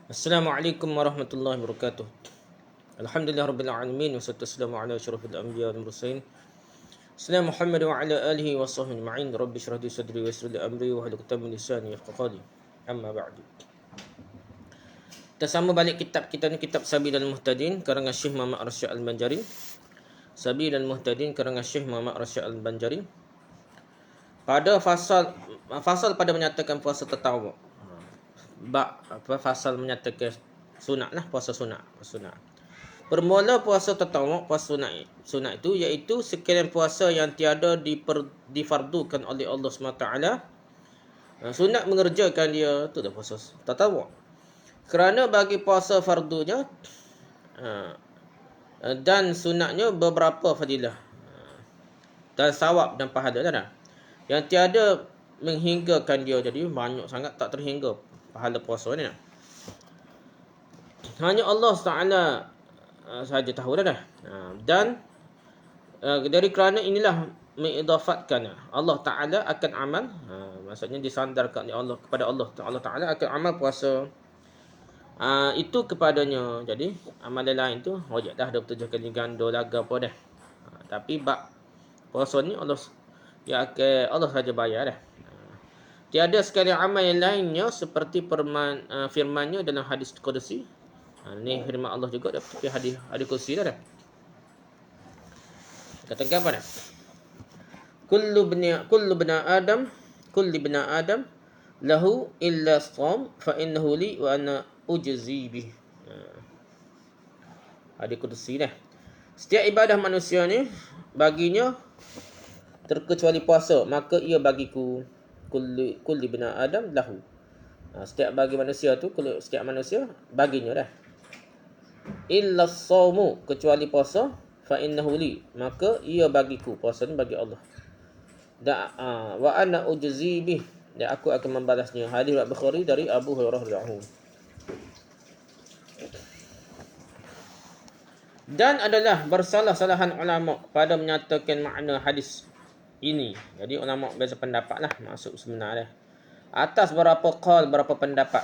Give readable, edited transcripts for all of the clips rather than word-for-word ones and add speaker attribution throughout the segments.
Speaker 1: Assalamualaikum warahmatullahi wabarakatuh. Alhamdulillah rabbil alamin wassalatu wassalamu ala asyrafil anbiya wal mursalin. Sayyidina Muhammad wa ala alihi wa sahbihi ajma'in. Rabbi shrah li sadri wa yassir li amri wa hlul 'uqdatam min lisani yafqahu qawli. Amma ba'du. Kita sama balik kitab kita ni, kitab Sabilul Muhtadin karangan Syekh Muhammad Rasyid Al-Banjari. Sabilul Muhtadin karangan Syekh Muhammad Rasyid Al-Banjari. Pada fasal pada menyatakan puasa tatawwu. Fasal menyatakan sunat lah, puasa sunat. Bermula puasa tatawwu, puasa sunat itu iaitu sekalian puasa yang tiada difardukan oleh Allah SWT. Sunat mengerjakan dia, itu dah puasa tatawwu. Kerana bagi puasa fardunya dan sunatnya beberapa fadilah dan sawab dan pahala dah. Yang tiada menghinggakan dia, jadi banyak sangat tak terhingga pahala puasa ni. Hanya Allah Taala sahaja tahu dah. Dan dari kerana inilah mengidafatkan Allah Taala akan amal, maksudnya disandarkan oleh Allah kepada Allah Taala akan amal puasa itu kepadanya. Jadi amalan lain tu wajib dah 27 kali ganda laga apa dah. Tapi bab puasa ni Allah saja bayar dah. Tiada sekali amal yang lainnya seperti firman-Nya dalam hadis qudsi. Ni firman Allah juga, tapi hadis qudsi dah. Katakan apa dah? Kullu bani Adam lahu illa shaum fa innahu li wa ana ujzi bih. Hadis qudsi dah. Setiap ibadah manusia ni baginya terkecuali puasa, maka ia bagiku. Kulli bani Adam lahu. Setiap bagi manusia tu, setiap manusia baginya dah. Illa shaumu, kecuali puasa, fa innahu li, maka ia bagiku. Puasa ni bagi Allah. Wa ana ujzi bih, dan aku akan membalasnya. Hadis riwayat Bukhari dari Abu Hurairah radhiyallahu anhu. Dan adalah bersalah-salahan ulama pada menyatakan makna hadis ini. Jadi ulama beza pendapat lah, maksud sebenarnya atas berapa qaul, berapa pendapat.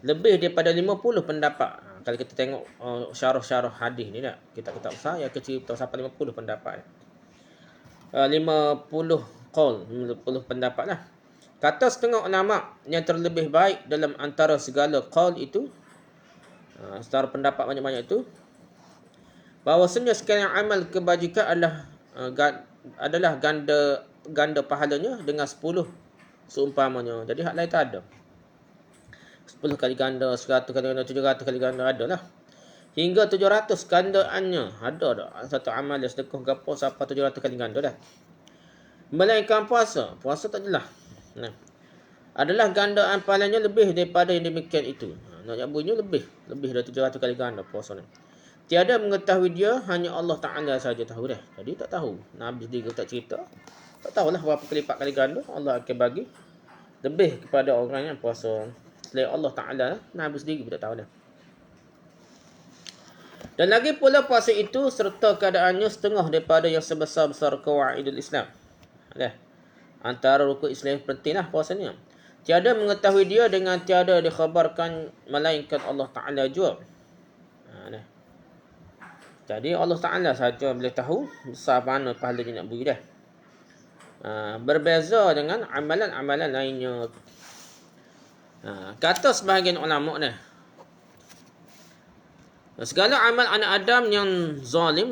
Speaker 1: Lebih daripada 50 pendapat. Kalau kita tengok syarah-syarah hadis ni tak, kitab-kitab besar yang kecil tak sampai 50 pendapat. 50 qaul, 50 pendapat lah. Kata setengah ulama yang terlebih baik dalam antara segala qaul itu, secara pendapat banyak-banyak itu, bahawasanya sekalian amal kebajikan adalah ganda pahalanya dengan 10 seumpamanya. Jadi hak lain tak ada. 10 kali ganda, 100 kali ganda, 700 kali ganda ada lah. Hingga 700 gandaannya ada dah. Satu amal yang sedekah gapo sampai 700 kali ganda dah. Melainkan puasa tak jelas. Adalah gandaan pahalanya lebih daripada yang demikian itu. Nak bunyi lebih dari 700 kali ganda puasa ni. Tiada mengetahui dia, hanya Allah Ta'ala saja tahu dah. Jadi tak tahu. Nabi sendiri tak cerita. Tak tahulah berapa kali ganda Allah akan bagi lebih kepada orang yang puasa. Selain Allah Ta'ala, Nabi sendiri pun tak tahu dah. Dan lagi pula puasa itu serta keadaannya setengah daripada yang sebesar-besar qawaidul Islam. Antara rukun Islam penting lah puasa ni. Tiada mengetahui dia dengan tiada dikhabarkan melainkan Allah Ta'ala jua. Jadi Allah Ta'ala sahaja boleh tahu besar mana pahala dia nak beri dah. Berbeza dengan amalan-amalan lainnya. Kata sebahagian ulama ni, segala amal anak Adam yang zalim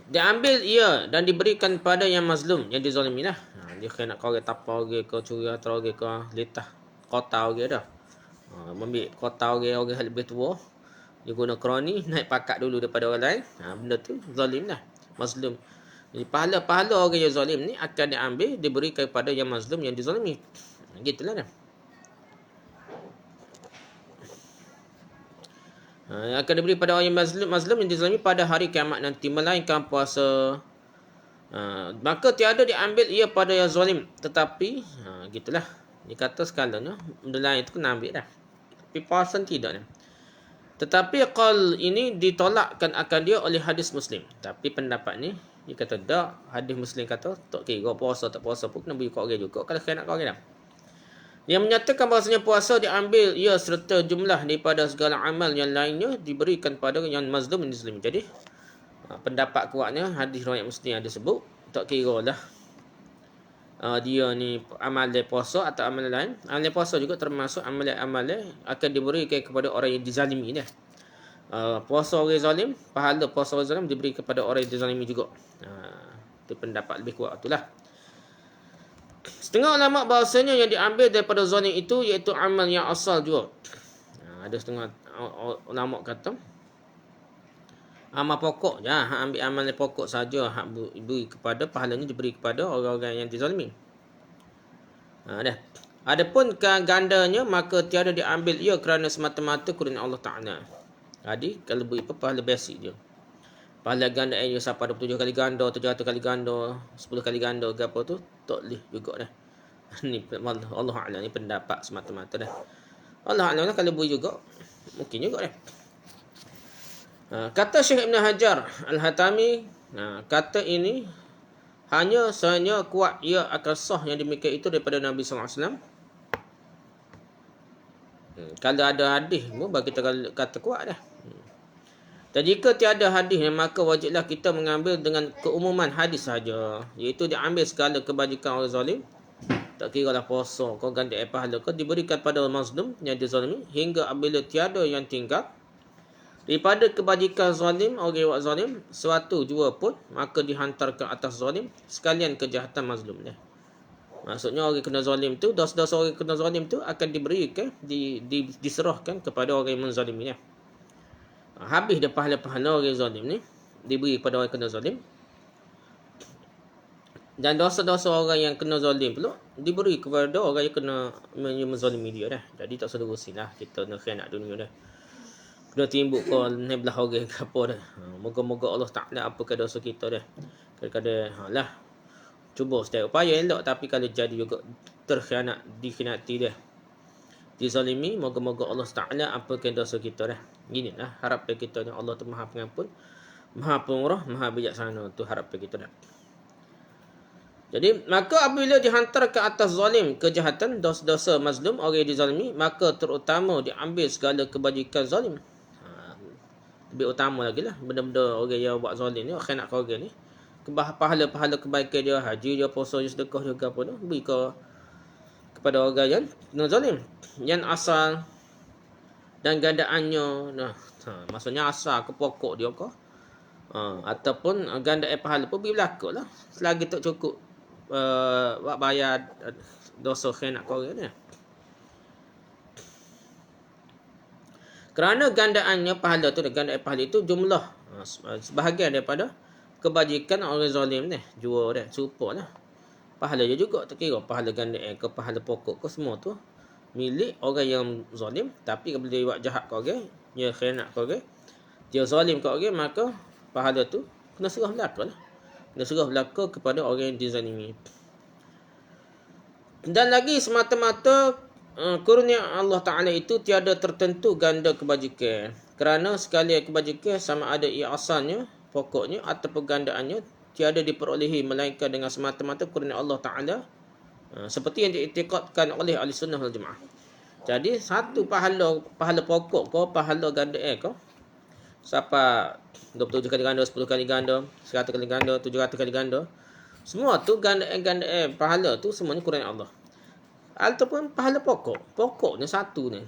Speaker 1: diambil ia dan diberikan pada yang mazlum, yang dizalimi lah. Dia kena kau tapa orang ke, curi atau orang ke, letah kota orang dah. Ambil kota orang yang lebih tua, dia guna kroni, naik pakat dulu daripada orang lain. Benda tu zalim lah, mazlum. Jadi pahala-pahala orang yang zalim ni akan diambil, diberikan kepada yang mazlum, yang dizalimi. Gitulah dah. Akan diberi pada orang yang mazlum yang dizalimi pada hari kiamat nanti, melainkan puasa. Maka tiada diambil ia pada yang zalim, tetapi gitulah. Dia kata sekalanya benda lain itu kena ambil dah, tapi puasa tidak dah. Tetapi qaul ini ditolakkan akan dia oleh hadis Muslim. Tapi pendapat ni dia kata tak, hadis Muslim kata tak kira puasa tak puasa pun kena beri kau orang juga kalau kena kau orang. Yang menyatakan bahasanya puasa diambil ia serta jumlah daripada segala amal yang lainnya diberikan pada yang mazlum dan dizalimi. Jadi pendapat kuatnya hadis riwayat Muslim ada sebut tak kira lah dia ni amalan puasa atau amalan lain. Amalan puasa juga termasuk amalan-amalan akan diberikan kepada orang yang dizalimi ni. Puasa orang zalim, pahala puasa orang zalim diberi kepada orang yang dizalimi juga. Itu pendapat lebih kuat itulah. Setengah ulama bahasanya yang diambil daripada zalim itu iaitu amal yang asal juga. Ada setengah ulama kata amal pokok je, ambil amal pokok saja hak diberi kepada pahalanya diberi kepada orang-orang yang dizalimi. Dah. Adapun gandanya maka tiada diambil ia kerana semata-mata kurnia Allah Taala. Jadi kalau beri pahala basic je. Pahala ganda dia sampai 27 kali ganda, 700 kali ganda, 10 kali ganda ke apa tu tak boleh juga dah. Ni Allah A'lam ni pendapat semata-mata dah. Allah A'lam kalau beri juga mungkin juga dah. Kata Syekh Ibn Hajar Al-Hatami, kata ini hanya kuat ia akan sah yang demikian itu daripada Nabi sallallahu alaihi wasallam. Kalau ada hadis pun bagi kita kata kuat dah. Dan jika tiada hadis maka wajiblah kita mengambil dengan keumuman hadis sahaja, iaitu diambil segala kebajikan orang zalim, tak kira lah puasa kau ganti pahala kau diberikan pada mazlum yang dizalimi hingga apabila tiada yang tinggal daripada kebajikan zalim orang yang buat zalim suatu jua pun, maka dihantarkan atas zalim sekalian kejahatan mazlum ni. Maksudnya orang kena zalim tu, dosa-dosa orang kena zalim tu akan diberikan diserahkan kepada orang yang menzaliminya. Habis dah pahala-pahala orang zalim ni diberi kepada orang kena zalim. Dan dosa-dosa orang yang kena zalim pula diberi kepada orang yang kena menzalimi dia dah. Jadi tak usah urusin lah kita nak khianat dunia dah. Kena timbuk kau ni belah orang ke apa dah. Moga-moga Allah Ta'ala apakah dosa kita dah. Kadang-kadang lah cuba setiap upaya elok, tapi kalau jadi juga terkhianat, dikhianati dia, dizalimi, moga-moga Allah Ta'ala apakah dosa kita dah. Inilah harapan kita ni. Allah tu Maha Pengampun, Maha Pemurah, Maha Bijaksana. Tu harapan kita dah. Jadi maka apabila dihantar ke atas zalim kejahatan dosa-dosa mazlum orang yang dizalimi, maka terutama diambil segala kebajikan zalim. Lebih utama lagi lah benda-benda orang yang buat zalim ni, khianat kau orang ni, pahala-pahala kebaikan dia, haji dia, puasa dia, sedekah dia, apa tu, beri kepada orang yang zalim yang asal dan gandaannya. Maksudnya asal ke pokok dia ke ataupun gandaan pahala pun beri belaka lah selagi tak cukup buat bayar dosa khianat kau orang ni. Kerana gandaannya pahala tu, gandaan pahala itu jumlah sebahagian daripada kebajikan orang zalim ni, jua dah, serupa lah. Pahala dia juga, tak kira pahala gandaan ke pahala pokok ke, semua tu milik orang yang zalim. Tapi kalau dia buat jahat kau orang, dia khianat kau orang, dia zalim kau orang, maka pahala tu kena serah belaka lah. Kena serah belaka kepada orang yang dizalimi. Dan lagi semata-mata kurnia Allah Ta'ala itu tiada tertentu ganda kebajikan. Kerana sekali kebajikan sama ada ia asalnya, pokoknya atau pergandaannya tiada diperolehi melainkan dengan semata-mata kurnia Allah Ta'ala, seperti yang diiktikadkan oleh ahli sunnah wal jamaah. Jadi satu pahala pokok kau, pahala gandaan kau sampai 27 kali ganda, 10 kali ganda, 100 kali ganda, 700 kali ganda, semua tu gandaan pahala tu semuanya kurnia Allah. Ataupun pahala pokoknya satu ni,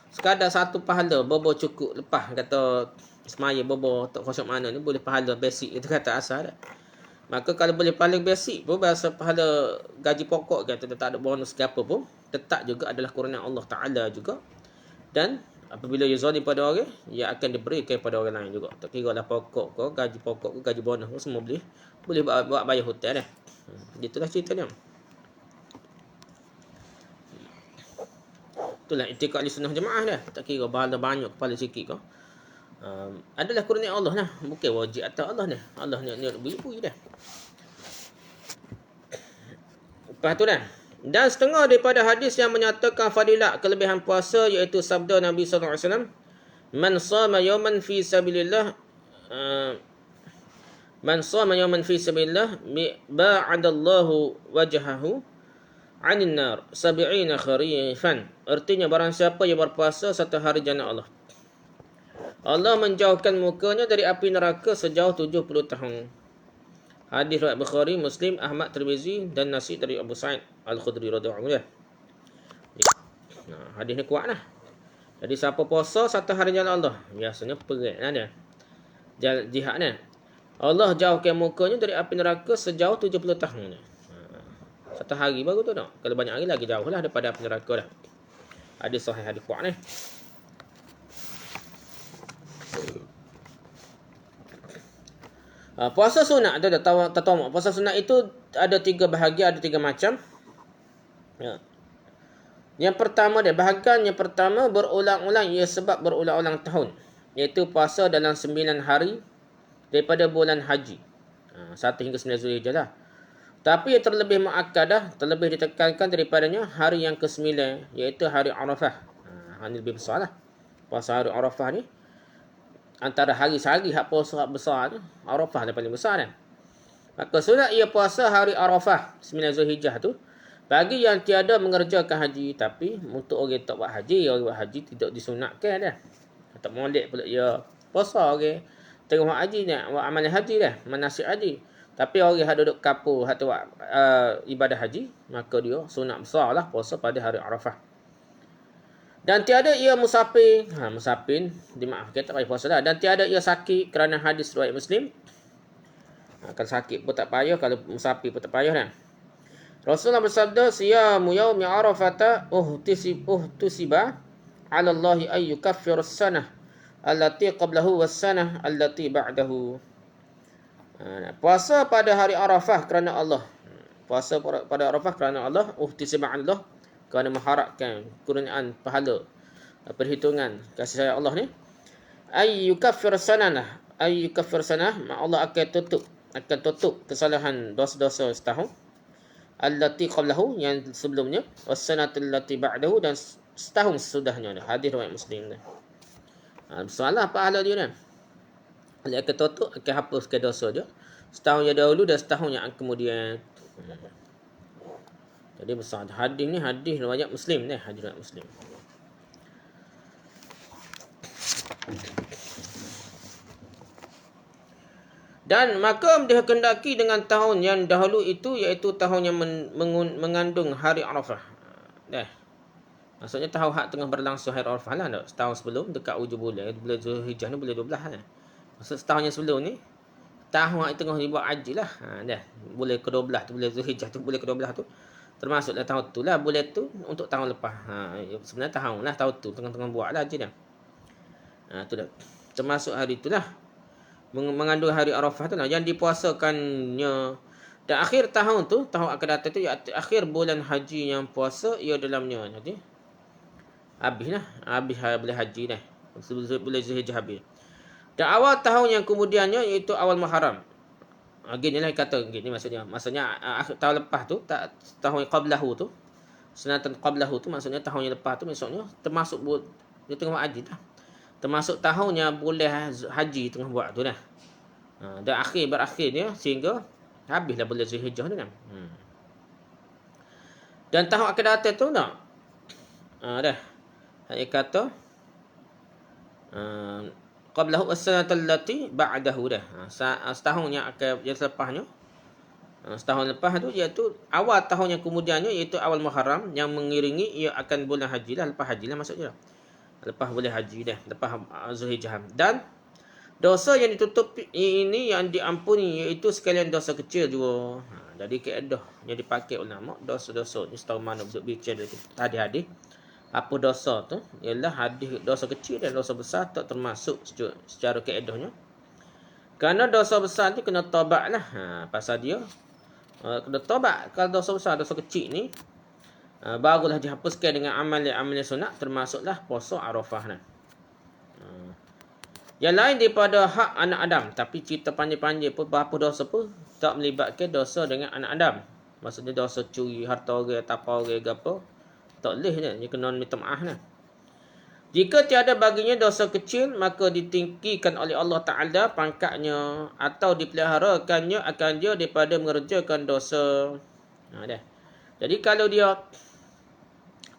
Speaker 1: sekadar satu pahala bobo cukup, lepas kata semaya bobo tak kosong mana ni boleh pahala basic, itu kata asal dah. Maka kalau boleh paling basic pun, bahasa pahala gaji pokok kata tak ada bonus ke apa pun, tetap juga adalah kurnia Allah Ta'ala juga. Dan apabila ia zalim pada orang, ia akan diberikan kepada orang lain juga. Tak kira lah pokok ke, gaji pokok ke, gaji bonus ke, semua boleh buat bayar hutang dah. Itulah ceritanya. Itulah i'tikad Ahlussunnah Jamaah dah. Tak kira pahala banyak, pahala sikit kau, adalah kurnia Allah lah. Bukan wajib atas Allah ni. Allah ni beri dah. Lepas tu dah. Dan setengah daripada hadis yang menyatakan fadilat kelebihan puasa, iaitu sabda Nabi SAW, Man sama yawman fi sabilillah ba'adallahu wajhahu 'anil nar 70 kharifan. Artinya barang siapa yang berpuasa satu hari jannah Allah, Allah menjauhkan mukanya dari api neraka sejauh 70 tahun. Hadis riwayat Bukhari, Muslim, Ahmad, Tirmizi dan Nasi dari Abu Sa'id Al-Khudri radhiyallahu anhu. Nah, hadis ni kuat lah. Jadi siapa puasa satu hari jalan Allah, biasanya perang dia. Jihad ni. Allah jauhkan mukanya dari api neraka sejauh 70 tahun. Satu hari baru tu tak? Kalau banyak hari lagi jauh lah daripada api neraka dah. Hadis sahih, hadis kuat ni. Puasa sunat ada tatawuk. Puasa sunat itu ada 3 bahagian, ada 3 macam. Ya. Yang pertama dia, bahagian yang pertama berulang-ulang, ia sebab berulang-ulang tahun, iaitu puasa dalam 9 hari daripada bulan haji. 1 hingga 9 Zulhijjah lah. Tapi yang terlebih muakkadah, terlebih ditekankan daripadanya hari yang ke-9, iaitu hari Arafah. Ini lebih besar lah. Puasa hari Arafah ni antara hari-hari hak puasa besar tu, Arafah yang paling besar kan. Maka sunat ia puasa hari Arafah 9 Zulhijjah tu bagi yang tiada mengerjakan haji. Tapi untuk orang tak buat haji, orang buat haji tidak disunatkan dah. Tak molek pula dia puasa orang tengah buat haji ni, buat amalan haji dah, manasik haji. Tapi orang yang duduk kapur hak buat ibadah haji, maka dia sunat besar lah puasa pada hari Arafah. Dan tiada ia musafir, musafir dimaafkan tak payah puasa dah. Dan tiada ia sakit kerana hadis riwayat Muslim. Kalau sakit pun tak payah, kalau musafir pun tak payah dah. Rasulullah bersabda, siyamu yaumi Arafata uhtusiba 'ala Allahi ay yukaffir as-sanah allati qablahu was-sanah allati ba'dahu. Puasa pada hari Arafah kerana Allah. Puasa pada Arafah kerana Allah, uhtusiba 'ala Allah, kerana mengharapkan kurniaan pahala, perhitungan kasih sayang Allah ni. Ay yukaffir sanah, Allah akan tutup kesalahan dosa-dosa setahun. Allati qablahu, yang sebelumnya, was-sanatu allati ba'dahu, dan setahun sesudahnya. Hadis riwayat Muslim. Salah pahala dia kan. Allah akan tutup, akan hapuskan dosa dia setahun yang dahulu dan setahun yang kemudian. Jadi besar. Hadis ni hadis riwayat Muslim ni, hadis riwayat Muslim. Dan maka dikehendaki dengan tahun yang dahulu itu, iaitu tahun yang mengandung hari Arafah. Dah. Maksudnya tahun hak tengah berlangsung hari Arafah lah, tak? Setahun sebelum dekat hujung bulan Zulhijjah ni, bulan 12 lah. Maksud setahun yang sebelum ni, tahun hak tengah dibuat haji lah. Dah. Bulan ke-12 tu, bulan Zulhijjah tu, bulan ke-12 tu. Termasuklah tahun tu lah, bulan tu untuk tahun lepas. Sebenarnya tahun lah, tahun tu tengah-tengah buat lah haji dah. Tu dah. Termasuk hari tu lah, mengandung hari Arafah tu lah, yang dipuasakannya. Dan akhir tahun tu, tahun akan datang tu, akhir bulan haji yang puasa ia dalamnya. Jadi habis lah, habis bulan haji dah, bulan Zulhijjah habis. Dan awal tahun yang kemudiannya, iaitu awal Muharram. Gini lah kata, gini maksudnya akhir tahun lepas tu, tak tahun qablahu tu, sunatan qablahu tu, maksudnya tahun yang lepas tu, maksudnya termasuk dia tengah buat haji dah, termasuk tahunnya bulan haji tengah buat tu dah. Dan berakhirnya sehingga habislah bulan Zulhijjah tu kan. Dan tahun akan datang tu tak, dah dia kata qablahu as-sanata allati ba'dahu dah. Setahun yang akan yang selepasnya, setahun lepas tu, iaitu awal tahun yang kemudiannya, iaitu awal Muharram, yang mengiringi ia akan bulan haji lah, lepas haji lah maksudnya. Lepas bulan haji dah, lepas Zulhijjah. Dan dosa yang ditutup ini yang diampuni, iaitu sekalian dosa kecil juga. Jadi kaedah yang dipakai ulama, dosa-dosa ni setahu mana bicara hadis-hadis. Apa dosa tu? Ialah hadis dosa kecil dan dosa besar tak termasuk secara kaedahnya. Kerana dosa besar tu kena taubat lah. Pasal dia kena taubat. Kalau dosa besar, dosa kecil ni, barulah dihapuskan dengan amalan-amalan sunat, termasuklah puasa Arafah lah. Yang lain daripada hak anak Adam. Tapi cerita panjang-panjang pun, berapa dosa pun tak melibatkan dosa dengan anak Adam. Maksudnya dosa curi harta orang, tapa orang, apa, tak boleh kan, dia kena minta maaf lah. Jika tiada baginya dosa kecil, maka ditinggikan oleh Allah Ta'ala pangkatnya, atau dipeliharakannya akan dia daripada mengerjakan dosa. Dah. Jadi kalau dia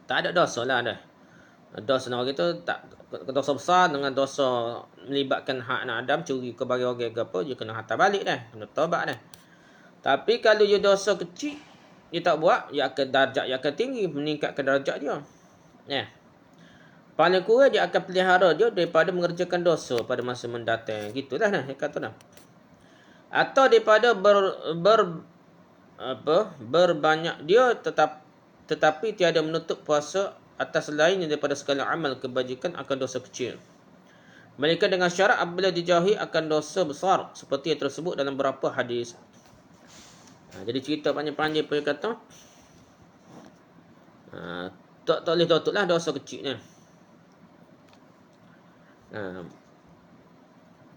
Speaker 1: tak ada dosa lah dah. Dosa orang itu tak dosa besar dengan dosa melibatkan hak anak Adam, curi ke bagi orang ke apa, dia kena hantar balik dah, kena taubat dah. Tapi kalau dia dosa kecil, dia tak buat, dia akan darjat dia akan tinggi, meningkatkan darjat dia. Ya. Paling kurang dia akan pelihara dia daripada mengerjakan dosa pada masa mendatang. Gitulah nah, dia kata dah. Atau daripada berbanyak dia tetapi tiada menutup puasa atas lain daripada segala amal kebajikan akan dosa kecil. Mereka dengan syarat apabila dijauhi akan dosa besar seperti yang tersebut dalam beberapa hadis. Jadi cerita panjang-panjang pun dia kata tak boleh tutuplah dosa kecilnya.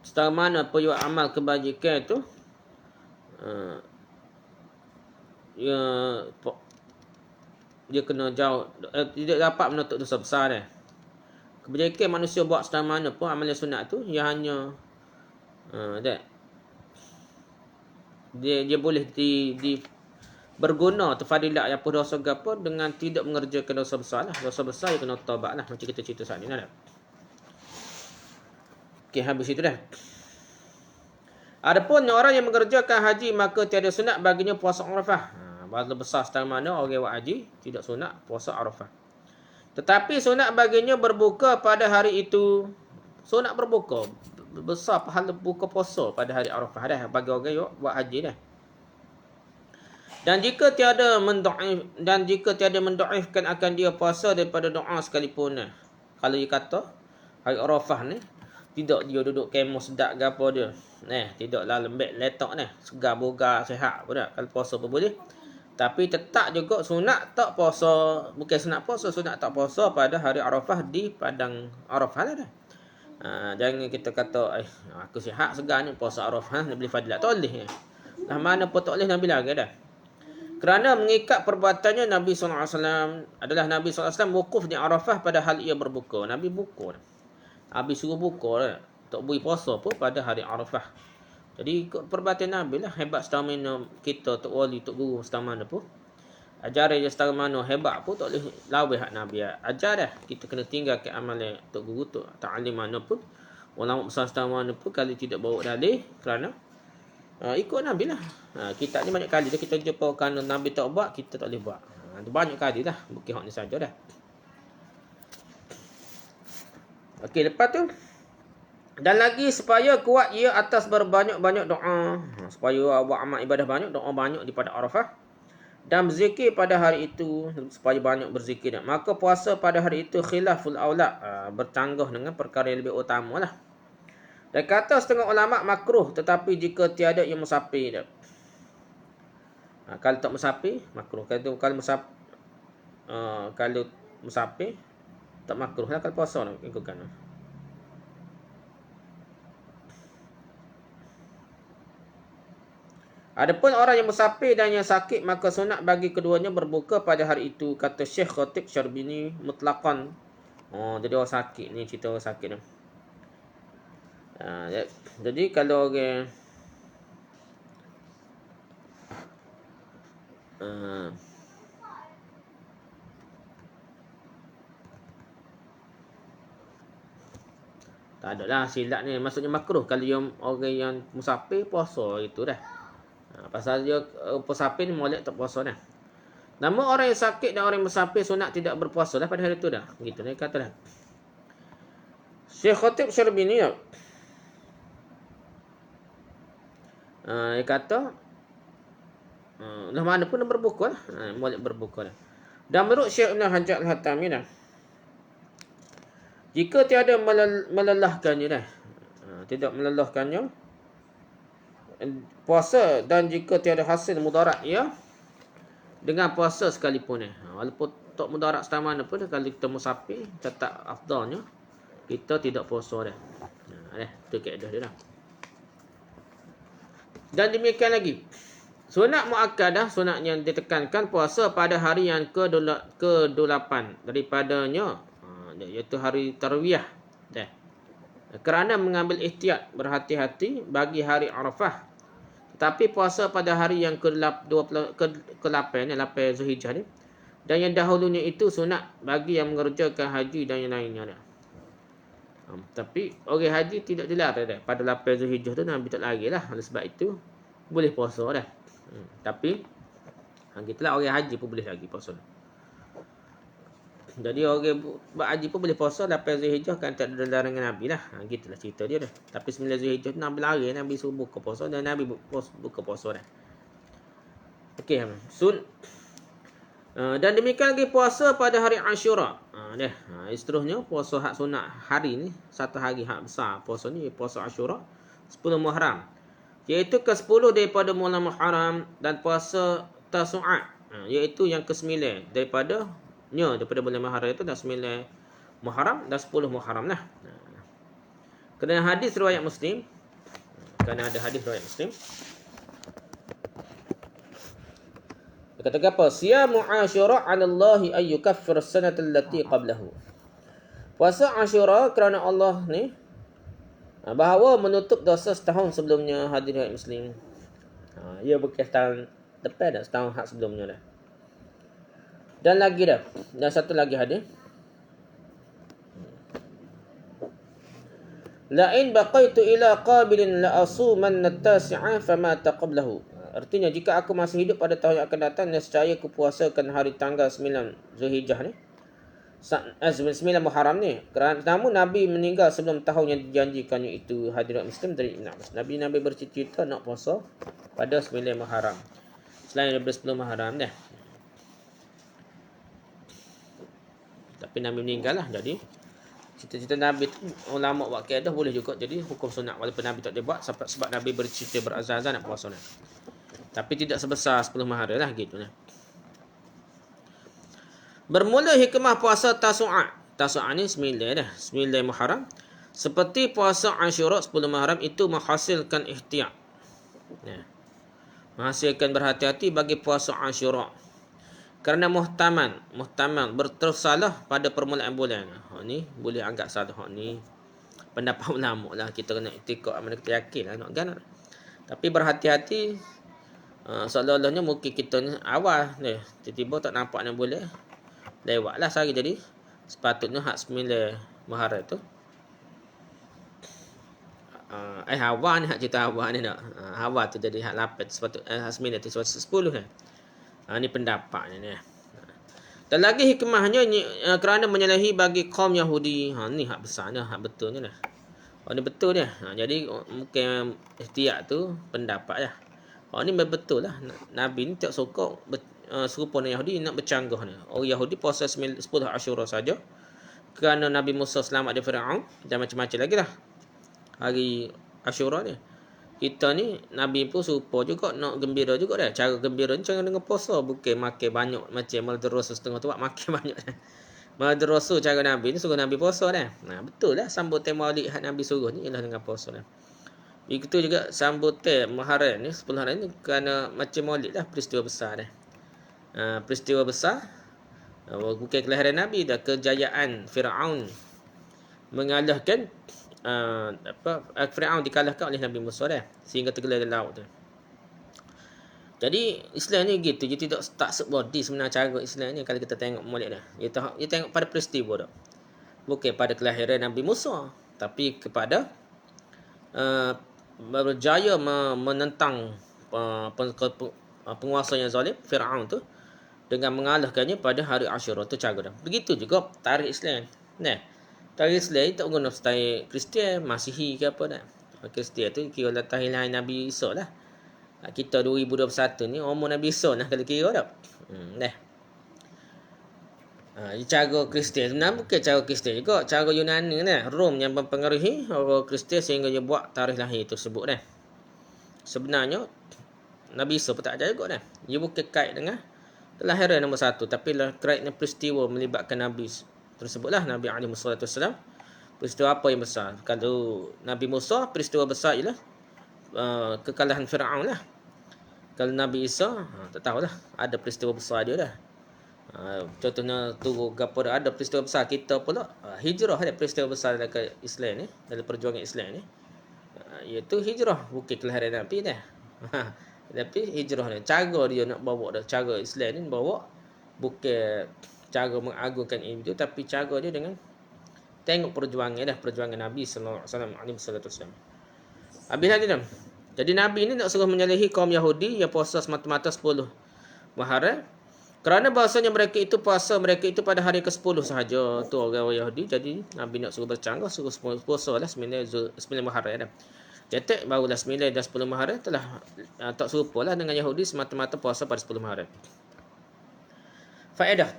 Speaker 1: Setara mana pun amal kebajikan itu dia kena jauh, tidak dapat menutup dosa besar dah. Kebajikan manusia buat setara mana pun amalan sunat tu, ia hanya dia boleh berguna terfadilat apa dosa gapo dengan tidak mengerjakan dosa besar lah. Dosa besar dia kena taubat lah, macam kita cerita saat ni lah. Okey, habis itu dah. Adapun orang yang mengerjakan haji maka tiada sunat baginya puasa Arafah. Bahasa besar setara mana orang buat haji tidak sunat puasa Arafah. Tetapi sunat baginya berbuka pada hari itu. Sunat berbuka. Besar pahala buka puasa pada hari Arafah dah bagi orang yang buat haji dah. Dan jika tiada mendoaifkan akan dia puasa daripada doa sekalipun. Kalau dia kata hari Arafah ni tidak dia duduk kemo sedap ke apa dia. Tidaklah lembek letak ni, segar bogar sihat pun dah. Kalau puasa pun boleh. Tapi tetap juga sunat tak puasa, bukan sunat puasa, sunat tak puasa pada hari Arafah di padang Arafah lah dah. Jangan kita kata aku sihat segar ni puasa Arafah nak beli fadilat tak boleh. Lah mana pun tak boleh Nabi lagi dah. Kerana mengikat perbuatannya Nabi SAW adalah Nabi SAW wukuf di Arafah pada hal ia berbuka. Nabi buka. Nabi suruh buka dah. Tak boleh puasa pun pada hari Arafah. Jadi ikut perbuatan Nabi lah. Hebat setara mana kita, Tok Wali, Tok Guru setara mana pun. Ajaran dia setara mana hebat pun tak boleh lawih hak Nabi. Ajar dah. Kita kena tinggalkan amalan Tok Guru, Tok Ta'alim mana pun. Ulama besar setara mana pun kalau tidak bawa dalih kerana ikut Nabi lah. Kita ni banyak kali dah kita jumpa kerana Nabi tak buat, kita tak boleh buat. Banyak kali dah. Bukan hak ni saja dah. Okey, lepas tu. Dan lagi supaya kuat ia atas berbanyak-banyak doa. Supaya buat amal ibadah banyak, doa banyak di pada Arafah. Dan berzikir pada hari itu. Supaya banyak berzikir. Maka puasa pada hari itu khilaful aulad. Bercanggah dengan perkara yang lebih utama lah. Dan kata setengah ulama makruh. Tetapi jika tiada ia musafir. Kalau tak musafir, makruh. Kalau musafir, tak makruh lah kalau puasa nak ikutkan. Adapun orang yang musafir dan yang sakit maka sunat bagi keduanya berbuka pada hari itu, kata Syekh Khatib Syarbini mutlaqan. Jadi orang sakit ni, cerita orang sakit ni. Jadi kalau orang tak adalah silap ni, maksudnya makruh kalau orang yang musafir puasa itu dah. Pasal dia musafir ni molek tak puasa dah. Nama orang yang sakit dan orang yang musafir sunat tidak berpuasa dah pada hari itu dah. Begitu dia kata dah. Syekh Khatib Syarbini dia kata lah mana pun dia berbuka lah. Molek berbuka dah. Dan menurut Syekh Ibn Hajar Al-Hatami dah, jika tiada melelahkannya dah, tidak melelahkannya puasa, dan jika tiada hasil mudarat ia dengan puasa sekalipun walaupun tak mudarat setara mana pun, kalau kita musafir tetap afdalnya kita tidak puasa dah. Itu kaedah dia dah. Dan demikian lagi sunat muakkadah, sunat yang ditekankan puasa pada hari yang ke-8 daripadanya, iaitu hari tarwiyah dah. Kerana mengambil ihtiyat, berhati-hati bagi hari Arafah. Tapi puasa pada hari yang ke-8 ni, 8 Zulhijjah ni. Dan yang dahulunya itu sunat bagi yang mengerjakan haji dan yang lainnya dah. Tapi orang haji tidak dilarang dah. Pada 8 Zulhijjah tu Nabi tak lari lah. Oleh sebab itu boleh puasa dah. Tapi gitulah, orang haji pun boleh lagi puasa. Jadi orang buat haji pun boleh puasa 8 Zulhijjah kan, tak ada larangan Nabi lah. Gitulah cerita dia dah. Tapi 9 Zulhijjah tu Nabi lari, Nabi suruh buka puasa dan Nabi buka puasa dah. Okey, dan demikian lagi puasa pada hari Ashura. Seterusnya puasa hak sunat hari ni, satu hari hak besar puasa ni, puasa Ashura 10 Muharram. Iaitu ke-10 daripada bulan Muharram, dan puasa Tasu'a, iaitu yang ke-9 daripada bulan Muharram itu, dah 9 Muharram dan 10 Muharram lah. Kerana hadis riwayat Muslim, kerana ada hadis riwayat Muslim. Dia kata apa? Siyamu Ashura 'ala Allahi ay yukaffir as-sanata allati qablahu. Puasa Ashura kerana Allah ni bahawa menutup dosa setahun sebelumnya, hadis riwayat Muslim. Ia bukan setahun depan dah, setahun hak sebelumnya dah. Dan lagi dah. Dan satu lagi hadis. La'in baqaitu ila qabilin la asuman at-tasi'a fama taqablahu. Artinya jika aku masih hidup pada tahun yang akan datang, nescaya aku puasakan hari tanggal 9 Zulhijjah ni. 9 Muharram ni. Namun Nabi meninggal sebelum tahun yang dijanjikannya itu, hadis Muslim dari Ibn Abbas. Nabi bercita-cita nak puasa pada 9 Muharram. Selain daripada 10 Muharram dah. Tapi Nabi meninggal lah. Jadi cita-cita Nabi tu, ulama buat kaedah boleh juga jadi hukum sunat, walaupun Nabi tak dia buat sebab Nabi bercita berazam-azam nak puasa ni. Tapi tidak sebesar 10 Muharram lah gitu lah. Bermula hikmah puasa Tasu'a. Tasu'a ni 9 dah, 9 Muharram. Seperti puasa Ashura 10 Muharram itu menghasilkan ihtiyat. Menghasilkan berhati-hati bagi puasa Ashura. Kerana muhtamal berterus salah pada permulaan bulan. Ni boleh anggap salah. Ni pendapat ulama lah. Kita kena ikut mana kita yakin lah nak ganat. Tapi berhati-hati, seolah-olahnya mungkin kita ni awal ni, tiba-tiba tak nampak ni boleh. Lewatlah sehari, jadi sepatutnya hak 9 Muharram tu. Hawa ni hak cerita Hawa ni nak. Hawa tu jadi hak 8 sepatut hak 9 tu sepatut 10 ni. Ini pendapat ni. Dan lagi hikmahnya kerana menyalahi bagi kaum Yahudi. Ni hak besarnya, hak betulnya dah. Ni betul dia. Jadi mungkin ihtiyat tu pendapat lah. Ni betul lah. Nabi ni tak suka serupa dengan Yahudi nak bercanggah ni. Orang Yahudi puasa 10 Ashura saja. Kerana Nabi Musa selamat dari Firaun dan macam-macam lagi lah. Hari Ashura ni. Kita ni Nabi pun serupa juga, nak gembira juga dah. Cara gembira ni cara dengan puasa, bukan makan banyak macam madrasah setengah tu makan banyak. Madrasah cara Nabi ni suruh Nabi puasa dah. Betul lah sambutan Maulid hak Nabi suruh ni ialah dengan puasa dah. Begitu juga sambutan Muharram ni 10 hari ni kerana macam Maulid lah, peristiwa besar dah. Peristiwa besar bukan kelahiran Nabi dah, kejayaan Firaun mengalahkan Firaun dikalahkan oleh Nabi Musa dah, sehingga tenggelam dalam laut tu. Jadi Islam ni gitu, dia tidak tak sebodi sebenarnya cara Islam ni kalau kita tengok Maulid dah. Dia tengok pada peristiwa dah. Bukan pada kelahiran Nabi Musa, tapi kepada berjaya menentang penguasa yang zalim Firaun tu dengan mengalahkannya pada hari Ashura tu cara dah. Begitu juga tarikh Islam. Tarikh Islam tak guna style Kristian, Masihi ke apa dah. Kristian tu kira latah lahir Nabi Isa lah. Kita 2021 ni umur Nabi Isa lah kalau kira dah. Cara Kristian sebenarnya bukan cara Kristian juga, cara Yunani dah. Rom yang mempengaruhi orang Kristian sehingga dia buat tarikh lahir tersebut dah. Sebenarnya Nabi Isa pun tak ajar juga dah. Dia bukan kait dengan kelahiran nombor 1, tapi kait dengan peristiwa melibatkan Nabi tersebutlah, Nabi alaihi wasallam. Peristiwa apa yang besar? Kalau Nabi Musa, peristiwa besar ialah kekalahan Firaun lah. Kalau Nabi Isa, tak tahulah, ada peristiwa besar dia dah. Contohnya turun gapo ada peristiwa besar kita pula, hijrah ada peristiwa besar dalam Islam ni, dalam perjuangan Islam ni. Iaitu hijrah, bukan kelahiran Nabi dah. Tapi hijrah ni cara dia nak bawa dah, cara Islam ni bawa bukan cara mengagungkan ilmu tu, tapi cara dia dengan tengok perjuangan Nabi sallallahu alaihi wasallam. Habis tadi dah. Jadi Nabi ni nak suruh menyalahi kaum Yahudi yang puasa semata-mata 10 Muharram. Kerana bahasanya mereka itu puasa mereka itu pada hari ke-10 sahaja tu orang Yahudi. Jadi Nabi nak suruh bercanggah, suruh puasa lah 9 Muharram dah. Jadi barulah 9 dan 10 Muharram telah tak serupa lah dengan Yahudi semata-mata puasa pada 10 Muharram. Faedah.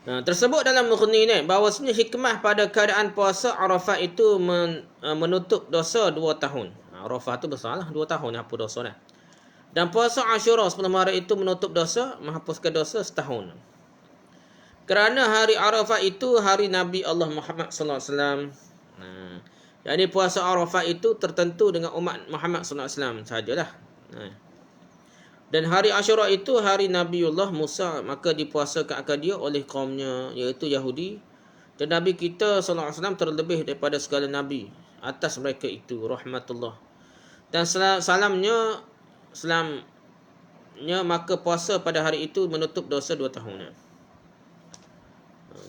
Speaker 1: Tersebut dalam Mughni ni bahawasanya hikmah pada keadaan puasa Arafah itu menutup dosa 2 tahun. Arafah tu besarlah 2 tahun hapus dosa dah. Dan puasa Ashura 10 Muharram itu menutup dosa, menghapuskan dosa setahun. Kerana hari Arafah itu hari Nabi Allah Muhammad sallallahu alaihi wasallam. Jadi puasa Arafah itu tertentu dengan umat Muhammad sallallahu alaihi wasallam sajalah. Dan hari Ashura itu hari Nabiullah Musa, maka dipuasakan akan dia oleh kaumnya iaitu Yahudi. Dan Nabi kita sallallahu alaihi wasallam terlebih daripada segala nabi atas mereka itu rahmatullah. Dan salamnya maka puasa pada hari itu menutup dosa 2 tahun.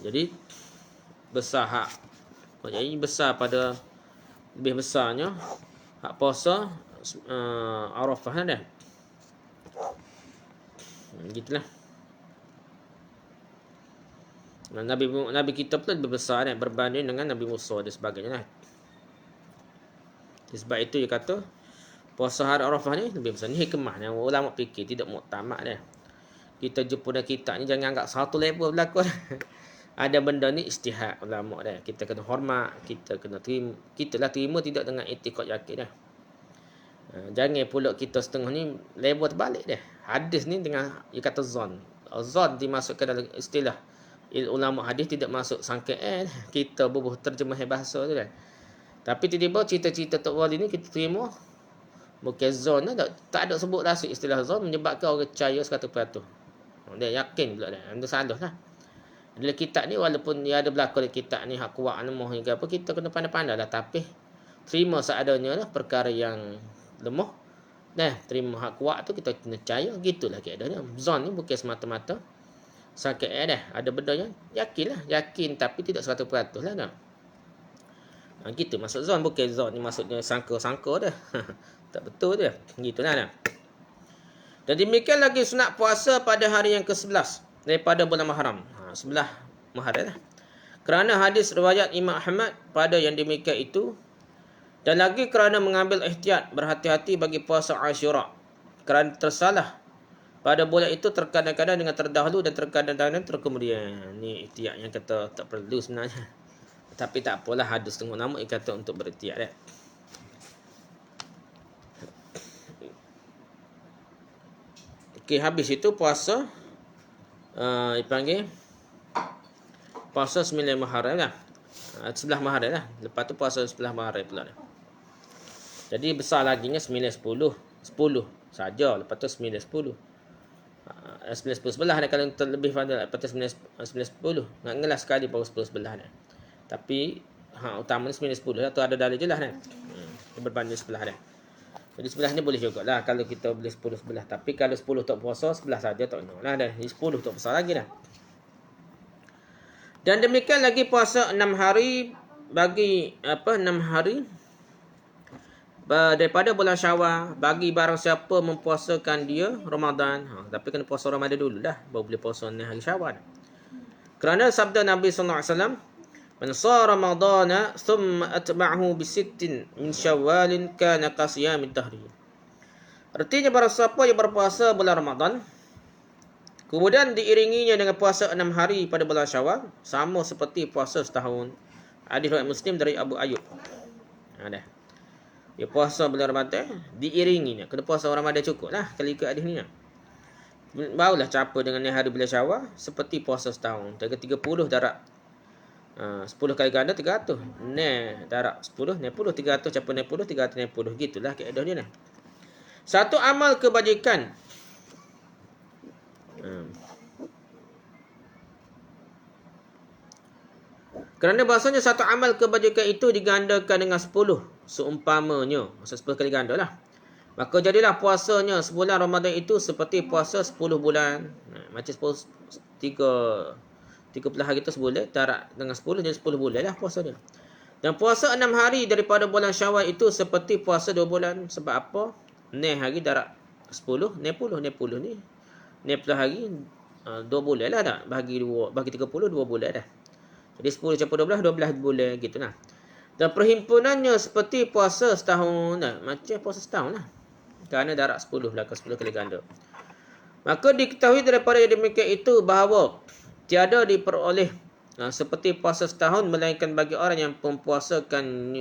Speaker 1: Jadi besar hak. Jadi besar pada lebih besarnya hak puasa Arafah dah. Gitulah. Nabi kita pun lebih besar berbanding dengan Nabi Musa dan sebagainya lah. Sebab itu dia kata puasa hari Arafah ni lebih besar. Ni hikmah ni ulama fikir tidak muktamad dah. Kita jumpa dalam kitab ni jangan anggap satu level berlaku. Ada benda ni ijtihad ulama dah. Kita kena hormat, kita kena terima. Kita lah terima tidak dengan i'tiqad yakin dah. Jangan pula kita setengah ni level terbalik dah. Hadis ni dengan dia kata zon. Zon dimasukkan dalam istilah ulama hadis tidak masuk sangkaan. Kita bubuh terjemah bahasa tu dah. Tapi tiba-tiba cerita-cerita Tok Wali ni kita terima bukan zon dah. Tak ada sebut langsung istilah zon menyebabkan orang percaya 100%. Dia yakin pula dah. Itu salah lah. Dalam kitab ni walaupun dia ada berlaku dalam kitab ni hak kuat lemah hingga apa kita kena pandai-pandai lah, tapi terima seadanya lah perkara yang lemah. Terima hak kuat tu kita kena percaya, gitulah keadaannya. Zon ni bukan semata-mata sakit dah. Ada benda yang yakin tapi tidak 100% lah dah. Gitu maksud zon, bukan zon ni maksudnya sangka-sangka dah. Tak betul dia. Gitulah dah. Dan demikian lagi sunat puasa pada hari yang ke-11 daripada bulan Muharram. 11 Muharram lah. Kerana hadis riwayat Imam Ahmad pada yang demikian itu, dan lagi kerana mengambil ihtiyat berhati-hati bagi puasa Ashura. Kerana tersalah pada bulan itu terkadang-kadang dengan terdahulu dan terkadang-kadang terkemudian. Ni ihtiyat yang kata tak perlu sebenarnya. Tapi tak apalah, hadis tengok nama dia kata untuk berihtiyat dah. Okey, habis itu puasa dipanggil puasa 9 Muharram lah. 11 Muharram lah. Lepas tu puasa 11 Muharram pula dah. Jadi besar lagi nya 9 10 saja. Lepas tu 9 10. 9 10 sebelah dah kalau terlebih pada lepas tu 9 10. Nak ngelas sekali baru 10 sebelah dah. Tapi utama ni 9 10 lah. Tu ada dalil jelas dah. Berbanding sebelah dah. Jadi sebelah ni boleh jugalah kalau kita boleh 10 sebelah. Tapi kalau 10 tak puasa, sebelah saja tak kena lah dah. Ini 10 tak besar lagi dah. Dan demikian lagi puasa 6 hari bagi 6 hari daripada bulan Syawal bagi barang siapa mempuasakan dia Ramadan. Tapi kena puasa Ramadan dulu dah baru boleh puasa 6 hari Syawal. Kerana sabda Nabi sallallahu alaihi wasallam, "Man shara Ramadana thumma atba'ahu bi sittin min Syawalin kana qasiyamid dahri." Artinya barang siapa yang berpuasa bulan Ramadan kemudian diiringinya dengan puasa 6 hari pada bulan Syawal, sama seperti puasa setahun. Hadis riwayat Muslim dari Abu Ayyub. Dah. Dia puasa bulan Ramadan diiringinya. Kena puasa Ramadan cukuplah kalau ikut hadis ni. Barulah capa dengan hari bulan Syawal seperti puasa setahun. 30 darab 10 kali ganda 300. Darab 10 60 300 capa 60 360. Gitulah kaedah dia ni. Satu amal kebajikan Kerana bahasanya satu amal kebajikan itu digandakan dengan 10 seumpamanya. Maksud 10 kali ganda lah. Maka jadilah puasanya sebulan Ramadan itu seperti puasa 10 bulan. Macam 30 hari itu sebulan. Tarak dengan 10 jadi 10 bulan lah puasanya. Dan puasa 6 hari daripada bulan Syawal itu seperti puasa 2 bulan. Sebab apa? 6 hari darat 10, 60 ni. 60 hari 2 bulan lah dah. Bagi 30, 2 bulan dah. Jadi 10 campur 12 bulan gitu lah. Dan perhimpunannya seperti puasa setahun dah. Macam puasa setahun lah. Kerana darat 10 lah ke 10 kali ganda. Maka diketahui daripada yang demikian itu bahawa tiada diperoleh seperti puasa setahun melainkan bagi orang yang mempuasakan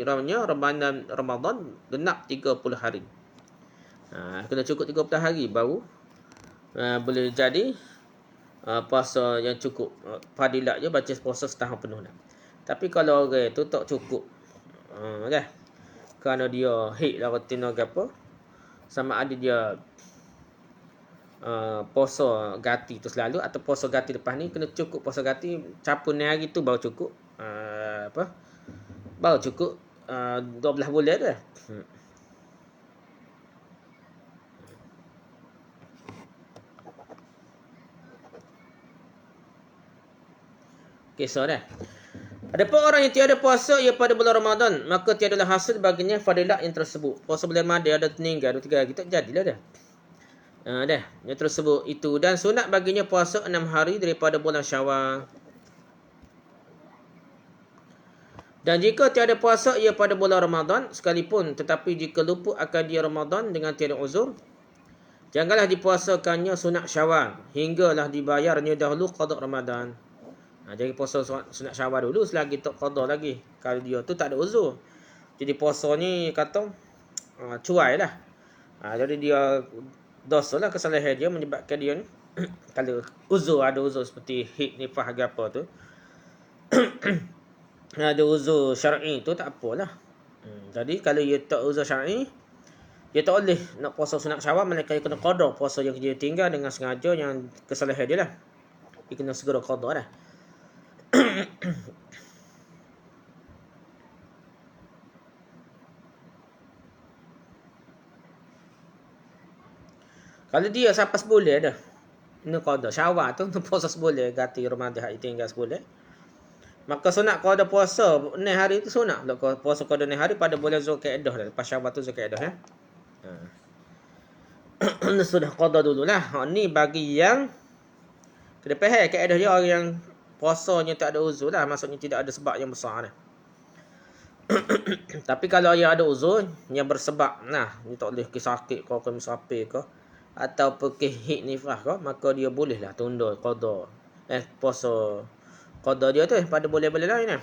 Speaker 1: Ramadan genap 30 hari. Kena cukup 30 hari baru boleh jadi puasa yang cukup. Fadilat je baca puasa setahun penuh dah. Tapi kalau orang tu tak cukup dah. Kerana dia hit lah rutina ke apa, sama ada dia puasa ganti tu selalu atau puasa ganti lepas ni, kena cukup puasa ganti capun ni hari tu baru cukup baru cukup 12 bulan tu dah. Kisah dah. Adapun orang yang tiada puasa ia pada bulan Ramadan, maka tiadalah hasil baginya fadilat yang tersebut. Puasa bulan Ramadan ada meninggal 2-3 hari tak jadilah dah. Dah yang tersebut itu. Dan sunat baginya puasa 6 hari daripada bulan Syawal. Dan jika tiada puasa ia pada bulan Ramadan sekalipun, tetapi jika luput akan dia Ramadan dengan tiada uzur, janganlah dipuasakannya sunat Syawal hinggalah dibayarnya dahulu qada Ramadan. Jadi puasa sunat Syawal dulu selagi tak qada lagi. Kalau dia tu tak ada uzur. Jadi puasa ni kata cuai lah. Jadi dia dosa lah, kesalahan dia menyebabkan dia ni kalau ada uzur seperti hid nifah ke apa tu ada uzur syar'i tu tak apalah. Jadi kalau dia tak uzur syar'i, dia tak boleh nak puasa sunat Syawal, melainkan dia kena qada puasa yang dia tinggal dengan sengaja yang kesalahan dia lah. Dia kena segera qada lah. Kalau dia sampai sebulan dah, ni qada Syawal tu puasa sebulan ganti Ramadan hari tinggal sebulan, maka sunat qada puasa 6 hari tu sunat lah puasa qada 6 hari pada bulan Zulkaidah dah. Lepas Syawal tu Zulkaidah ya. Sudah qada dululah. Ni bagi yang kena faham kaedah dia orang yang puasanya tak ada uzur lah, maksudnya tidak ada sebab yang besar lah. Tapi kalau dia ada uzur yang bersebab, dia tak boleh sakit ke musafir ke atau pergi hid nifah ke, maka dia boleh lah tunda qada puasa qada dia tu pada bulan-bulan lain lah.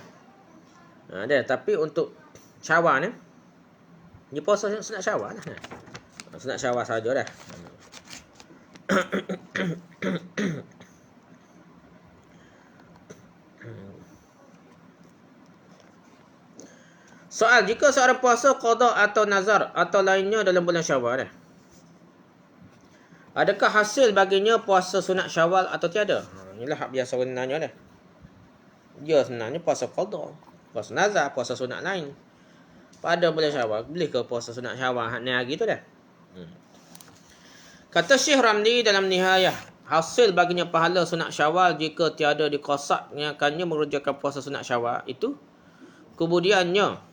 Speaker 1: Tapi untuk Syawal ni dia puasa sunat Syawal lah. Sunat Syawal saja dah. Soal, jika seorang puasa qada atau nazar atau lainnya dalam bulan Syawal, adakah hasil baginya puasa sunat Syawal atau tiada? Inilah hak biasa orang nanya dah. Dia sebenarnya puasa qada, puasa nazar, puasa sunat lain pada bulan Syawal. Boleh ke puasa sunat Syawal hak ni hari tu dah? Kata Syekh Ramli dalam Nihayah, hasil baginya pahala sunat Syawal jika tiada dikosaknyakannya mengerjakan puasa sunat Syawal itu kemudiannya.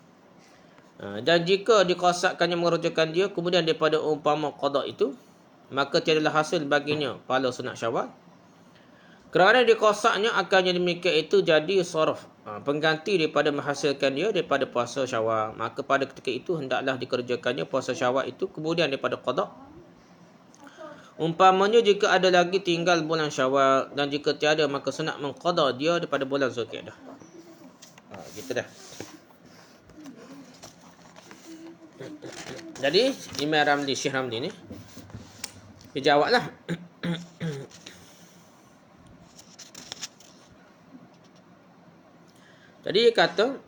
Speaker 1: Dan jika dikosakkannya mengerjakan dia kemudian daripada umpama qada itu, maka tiadalah hasil baginya pahala sunat Syawal. Kerana dikosaknya akannya demikian itu jadi sarf, pengganti daripada menghasilkan dia daripada puasa Syawal. Maka pada ketika itu hendaklah dikerjakannya puasa Syawal itu kemudian daripada qada. Umpamanya jika ada lagi tinggal bulan Syawal, dan jika tiada maka sunat mengqada dia daripada bulan Zulkaidah. Gitu dah. Jadi Imam Ramli, Syekh Ramli ni dia jawablah. Jadi dia kata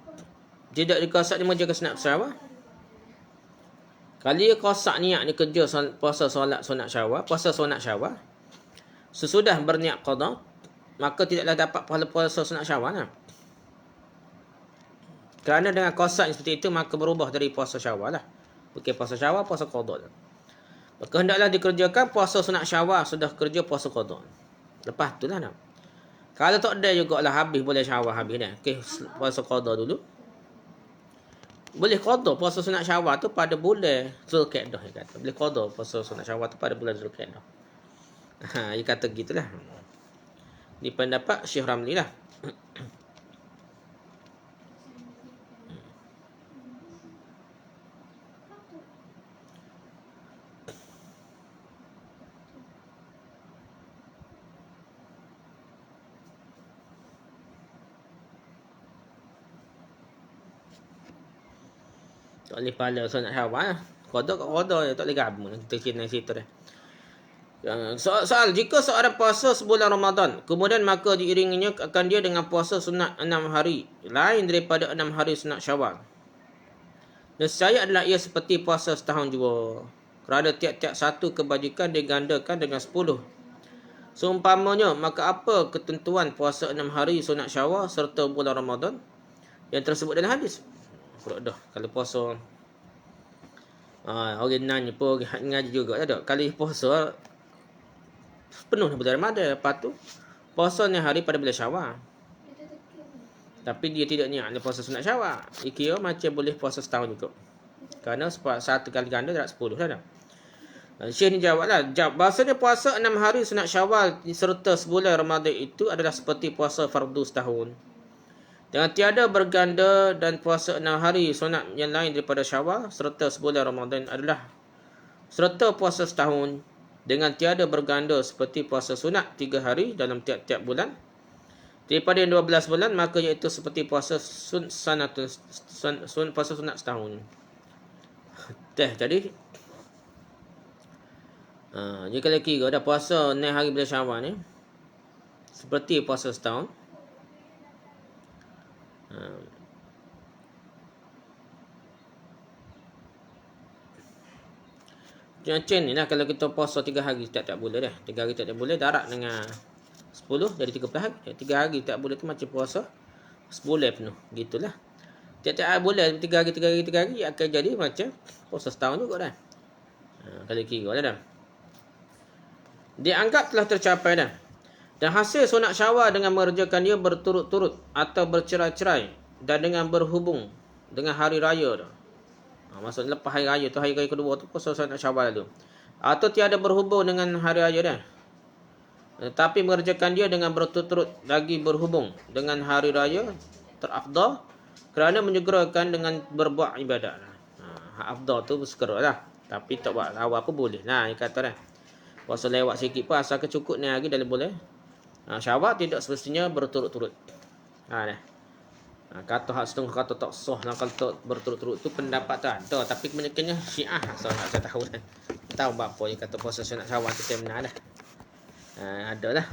Speaker 1: tidak dikosak dia menjaga sunat Syawal. Kali dia kosak niat dia kerja puasa solat sunat Syawal, puasa sunat Syawal, sesudah berniat qada, maka tidaklah dapat pahala puasa sunat Syawal lah. Kerana dengan konsep seperti itu, maka berubah dari puasa Syawal lah. Bukan puasa Syawal, puasa qada. Maka hendaklah dikerjakan puasa sunat Syawal, sudah kerja puasa qada. Lepas tu lah nak. Kalau tak ada jugalah habis, boleh Syawal habis dah. Okey, puasa qada dulu. Boleh qada puasa sunat Syawal tu pada bulan Zulkaidah, dia kata. Boleh qada puasa sunat Syawal tu pada bulan Zulkaidah. Dia kata gitulah. Ni pendapat Syekh Ramli lah. Tak boleh pahala sunat Syawal lah. Qada kat qada je, tak boleh gabung. Kita kena situ dah. Soal, jika seorang puasa sebulan Ramadan, kemudian maka diiringinya akan dia dengan puasa sunat 6 hari, lain daripada 6 hari sunat Syawal. Nescaya adalah ia seperti puasa setahun juga. Kerana tiap-tiap satu kebajikan digandakan dengan 10. Seumpamanya, maka apa ketentuan puasa 6 hari sunat Syawal serta bulan Ramadan yang tersebut dalam hadis? Dah, kalau puasa orang nanya pun ngaji juga tak? Kalau puasa penuh bulan Ramadan, lepas tu puasa ni hari pada bulan Syawal. Tapi dia tidak niat dia puasa sunat Syawal. Ikira macam boleh puasa setahun juga. Kerana satu kali ganda darat 10 dah. Syekh ni jawablah, bahasanya puasa 6 hari sunat Syawal serta sebulan Ramadan itu adalah seperti puasa fardu setahun. Dengan tiada berganda, dan puasa 6 hari sunat yang lain daripada Syawal serta sebulan Ramadan adalah serta puasa setahun. Dengan tiada berganda seperti puasa sunat 3 hari dalam tiap-tiap bulan daripada yang 12 bulan, maka iaitu seperti puasa puasa sunat setahun. Jadi jika lagi ada puasa 6 hari bulan Syawal ni seperti puasa setahun. Macam ni lah, kalau kita puasa 3 hari tiap-tiap bulan dah. 3 hari tiap-tiap bulan darat dengan 10 jadi 13 hari. 3 hari tiap bulan tu macam puasa sebulan penuh. Gitulah. Tiap-tiap bulan 3 hari akan jadi macam puasa setahun juga dah. Kalau kira dah. Dianggap telah tercapai dah. Dan hasil sunat Syawal dengan mengerjakan dia berturut-turut atau bercerai-cerai dan dengan berhubung dengan hari raya dah. Maksudnya lepas hari raya tu, hari raya kedua tu puasa sunat Syawal tu. Atau tiada berhubung dengan hari raya dah. Tapi mengerjakan dia dengan berturut-turut lagi berhubung dengan hari raya terafdal kerana menyegerakan dengan berbuat ibadat. Afdal tu segera lah. Tapi tak buat awal pun boleh. Dia kata dah. Puasa lewat sikit pun asal kecukup ni lagi dalam boleh. Syawal tidak semestinya berturut-turut. Kata hak setengah kata tak sah lah kalau tak berturut-turut tu pendapat tak ada. Tapi kebanyakannya Syiah. So nak saya tahu dah. Tahu apa yang kata puasa sunat Syawal tu benar dah. Adalah.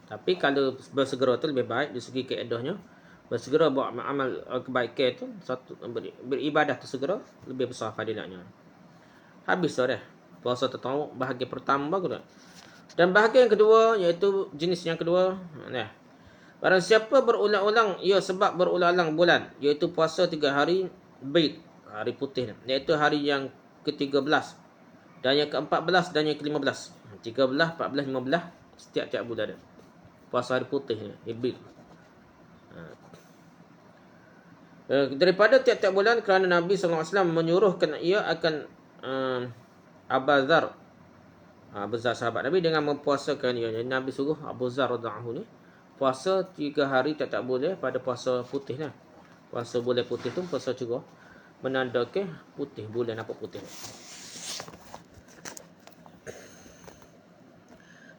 Speaker 1: Tapi kalau bersegera tu lebih baik dari segi keedahnya. Bersegera buat amal kebaikan tu, satu beribadah tu segera lebih besar fadilatnya. Habis dah. Puasa tatawuk bahagian pertama juga. Dan bahagian kedua iaitu jenis yang kedua. Barang siapa berulang-ulang ia sebab berulang-ulang bulan, iaitu puasa 3 hari bid, hari putih, iaitu hari yang ke-13 dan yang ke-14 dan yang ke-15. 13, 14, 15 setiap-tiap bulan. Puasa hari putih ni, bid. Daripada tiap-tiap bulan kerana Nabi SAW menyuruhkan ia akan Abu Dzar, sahabat Nabi, dengan mempuasakan ia. Nabi suruh Abu Dzar radhiyallahu anhu ni puasa 3 hari tiap-tiap bulan pada puasa putih lah. Puasa bulan putih tu puasa juga menandakan putih, bulan apa putih.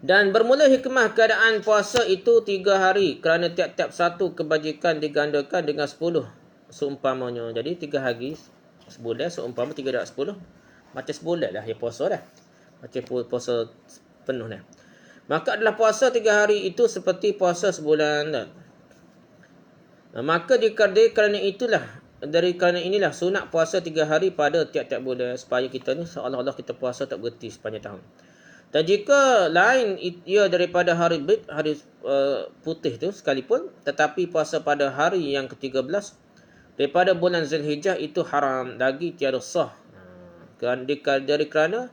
Speaker 1: Dan bermula hikmah keadaan puasa itu 3 hari kerana tiap-tiap satu kebajikan digandakan dengan 10 seumpamanya. Jadi 3 hari sebulan seumpama 3 darab 10 macam sebulan dah ya puasa dah. Macam puasa penuh dah. Maka adalah puasa 3 hari itu seperti puasa sebulan dah. Maka kerana inilah sunat puasa 3 hari pada tiap-tiap bulan supaya kita ni seolah-olah kita puasa tak berhenti sepanjang tahun. Dan jika lain ia daripada hari bid, hari putih tu sekalipun, tetapi puasa pada hari yang ke-13 daripada bulan Zulhijjah itu haram lagi, tiada sah. Dari kerana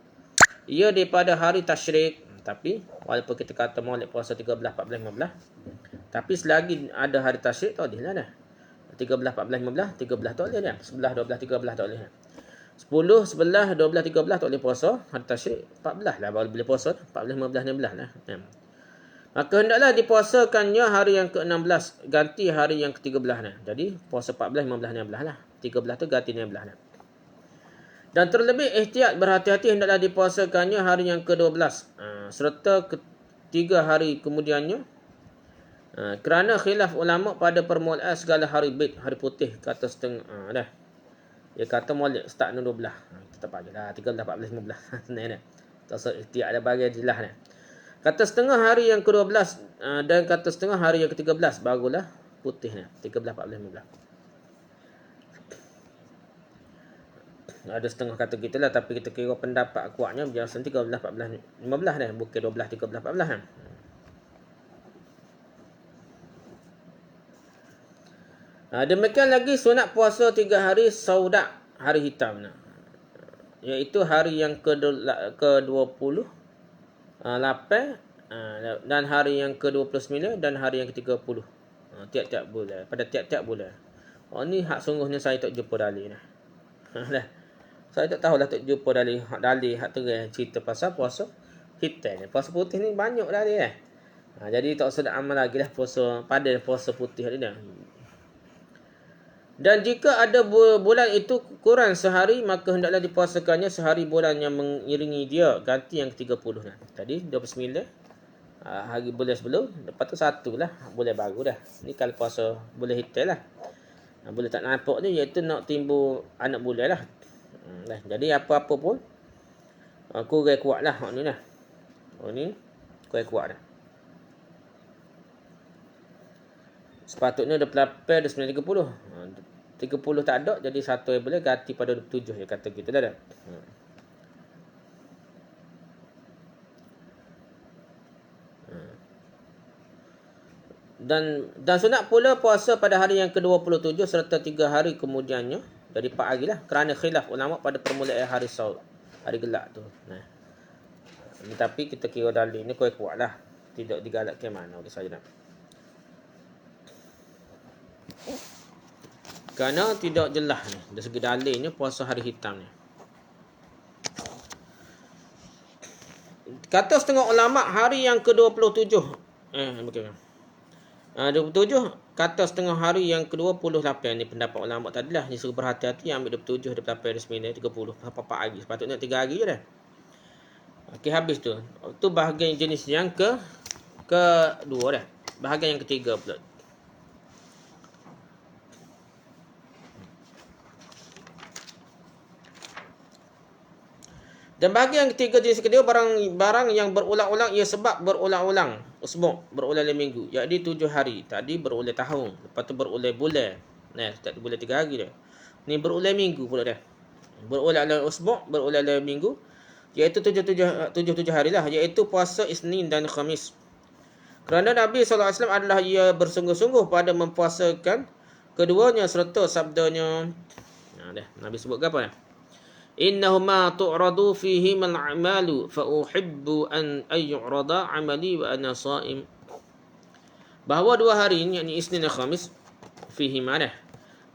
Speaker 1: ia daripada hari tasyrik. Tapi walaupun kita kata Maulid puasa 13, 14, 15, tapi selagi ada hari tasyrik tak boleh lah dah. 13, 14, 15, 13 tak boleh dah. 11, 12, 13 tak boleh dah. 10, 11, 12, 13 tak boleh puasa. Hari tasyrik 14 lah baru boleh puasa. 14, 15, 16 lah. Maka hendaklah dipuasakannya hari yang ke-16 ganti hari yang ke-13 lah. Jadi puasa 14, 15, 16 lah. 13 tu ganti 16 lah. Dan terlebih ihtiyat berhati-hati hendaklah dipuasakannya hari yang ke-12 serta ketiga hari kemudiannya. Kerana khilaf ulama pada permulaan segala hari bid, hari putih kata setengah dah. Dia kata Maulid start 12. Kita pagilah 13, 14, 15. Senang dah. Tak usah ihtiyat ada bagi jelas dah. Kata setengah hari yang ke-12 dan kata setengah hari yang ke-13 barulah putih dah. 13, 14, 15. Ada setengah kata kita lah, tapi kita kira pendapat kuatnya biasa 13, 14, 15 dah, bukan 12, 13, 14 kan. Demikian lagi sunat puasa 3 hari saudak, hari hitam, iaitu hari yang ke-28 dan hari yang ke-29 dan hari yang ke-30 tiap-tiap bulan, pada tiap-tiap bulan. Ni hak sungguhnya saya tak jumpa dalil dah. Saya tak tahulah tak jumpa dalil hak terang cerita pasal puasa hitam ni. Puasa putih ni banyak dalil jadi tak usah amal lagi lah puasa pada puasa putih ni dah. Dan jika ada bulan itu kurang sehari, maka hendaklah dipuasakannya sehari bulan yang mengiringi dia, ganti yang ke-30 dah. Tadi 29 hari bulan sebelum, lepas tu 1 lah bulan baru dah. Ni kalau puasa bulan hitam lah. Bulan tak nampak ni iaitu nak timbul anak bulan lah. Jadi apa-apa pun kurang kuat lah ni lah. Ni kurang kuat dah. Sepatutnya 28, 29, 30 tak ada, jadi 1 yang boleh ganti pada 27 je kata kita dah. Dan sunat pula puasa pada hari yang ke-27 serta 3 hari kemudiannya, dari 4 hari lah, kerana khilaf ulama pada permulaan hari saud, hari gelap tu. Tapi kita kira dalil ni kuat lah, tidak digalakkan mana oleh saya nak. Kerana tidak jelas ni dari segi dalilnya puasa hari hitam ni. Kata setengah ulama hari yang ke-27 bukan. 27 kata setengah hari yang ke-28 ni pendapat ulama tadilah. Ni suruh berhati-hati ambil 27, 28, 29, 30 apa hari. Sepatutnya 3 hari je dah. Okey, habis tu. Tu bahagian jenis yang kedua dah. Bahagian yang ketiga pula. Dan bahagian ketiga jenis kedua barang yang berulang-ulang ia sebab berulang-ulang usbu' berulang minggu, iaitu 7 hari. Tadi berulang tahun, lepas tu berulang bulan. Tak bulan 3 hari dah. Ni berulang minggu pula dah. Berulang usbu', berulang minggu, iaitu 7 hari lah, iaitu puasa Isnin dan Khamis. Kerana Nabi SAW adalah ia bersungguh-sungguh pada mempuasakan keduanya serta sabdanya. Nabi sebut apa dah? Innahuma tu'radu fihimal a'malu fa uhibbu an yu'rada 'amali wa ana sha'im. Bahawa 2 hari ini, yakni Isnin dan Khamis, fihima dah,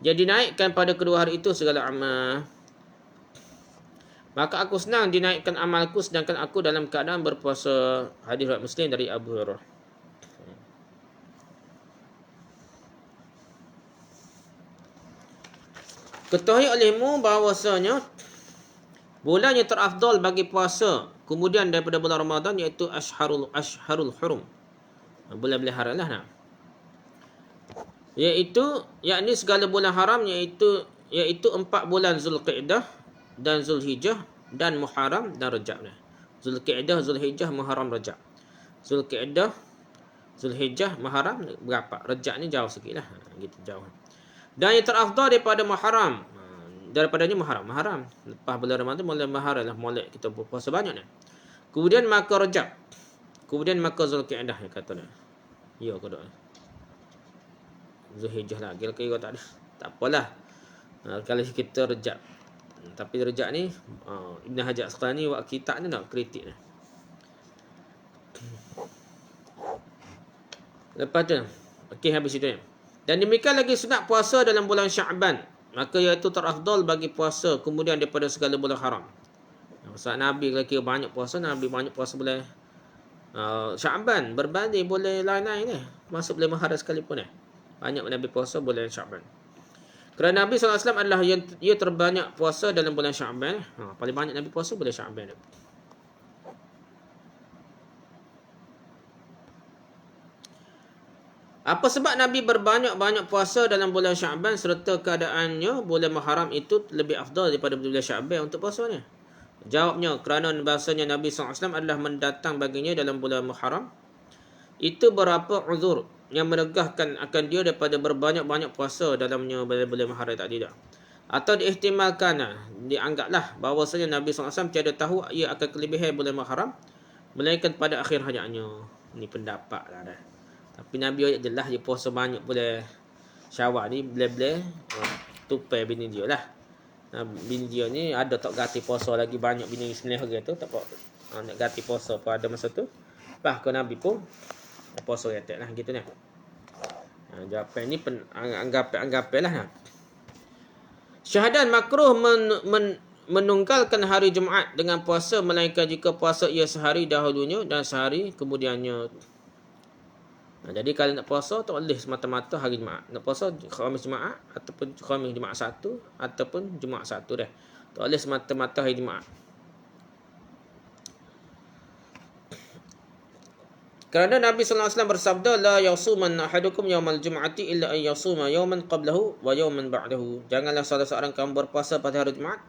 Speaker 1: jadi naikkan pada kedua hari itu segala amal. Maka aku senang dinaikkan amalku sedangkan aku dalam keadaan berpuasa. Hadis riwayat Muslim dari Abu Hurairah. Ketahui olehmu bahawasanya bulan yang terafdal bagi puasa kemudian daripada bulan Ramadan iaitu Ashharul Hurum. Bulan-bulan haram lah. Yakni segala bulan haram iaitu 4 bulan Zulqi'dah dan Zulhijjah dan Muharram dan Rajab. Zulqi'dah, Zulhijjah, Muharram, Rajab. Zulqi'dah, Zulhijjah, Muharram berapa? Rajab ni jauh sikit lah. Gitu jauh. Dan yang terafdal daripada Muharram, daripadanya Muharram. Lepas bulan Ramadan, bulan Muharram lah mulai kita berpuasa banyak ni. Kemudian maka Rajab. Kemudian maka Zulkaidah yang kata dia. Ya ke tak? Zulhijjah lah. Kira-kira tak ada. Tak apalah. Kalau kita Rajab. Tapi Rajab ni Ibn Hajar Asqalani buat kitab ni nak kritik ni. Lepas tu. Okey, habis itu ni. Dan demikian lagi sunat puasa dalam bulan Sya'ban. Maka iaitu terafdal bagi puasa kemudian daripada segala bulan haram. Saat Nabi kalau kira banyak puasa, Nabi banyak puasa bulan Sya'ban. Berbanding boleh lain-lain ni. Masuk bulan Muharram sekalipun ni. Banyak Nabi puasa bulan Sya'ban. Kerana Nabi SAW adalah ia terbanyak puasa dalam bulan Sya'ban. Paling banyak Nabi puasa bulan Sya'ban. Apa sebab Nabi berbanyak-banyak puasa dalam bulan Sya'ban serta keadaannya bulan Muharram itu lebih afdal daripada bulan Sya'ban untuk puasanya? Jawabnya, kerana bahasanya Nabi SAW adalah mendatang baginya dalam bulan Muharram. Itu berapa uzur yang menegahkan akan dia daripada berbanyak-banyak puasa dalamnya bulan Muharram tak tidak. Atau diihtimalkan, dianggaplah bahawasanya Nabi SAW tiada tahu ia akan kelebihan bulan Muharram melainkan pada akhir hayatnya. Ini pendapat lah dah. Tapi Nabi ayat jelas dia puasa banyak boleh Syawal ni boleh-boleh tupai bini dia lah. Bini dia ni ada tak ganti puasa lagi banyak bini sembilan hari tu tak apa. Nak ganti puasa pada masa tu. Lepas ke Nabi pun puasa yang lah gitu ni. Jawapan ni anggapan lah. Syahadan makruh menunggalkan hari Jumaat dengan puasa melainkan jika puasa ia sehari dahulunya dan sehari kemudiannya. Jadi kalau nak puasa tak boleh semata-mata hari Jumaat. Nak puasa Khamis Jumaat ataupun Khamis Jumaat 1 ataupun Jumaat 1 dah. Tak boleh semata-mata hari Jumaat. Kerana Nabi sallallahu alaihi wasallam bersabda la yasuman ahadukum yaumal jum'ati illa an yasuma yawman qablahu wa yawman ba'dahu. Janganlah salah seorang kamu berpuasa pada hari Jumaat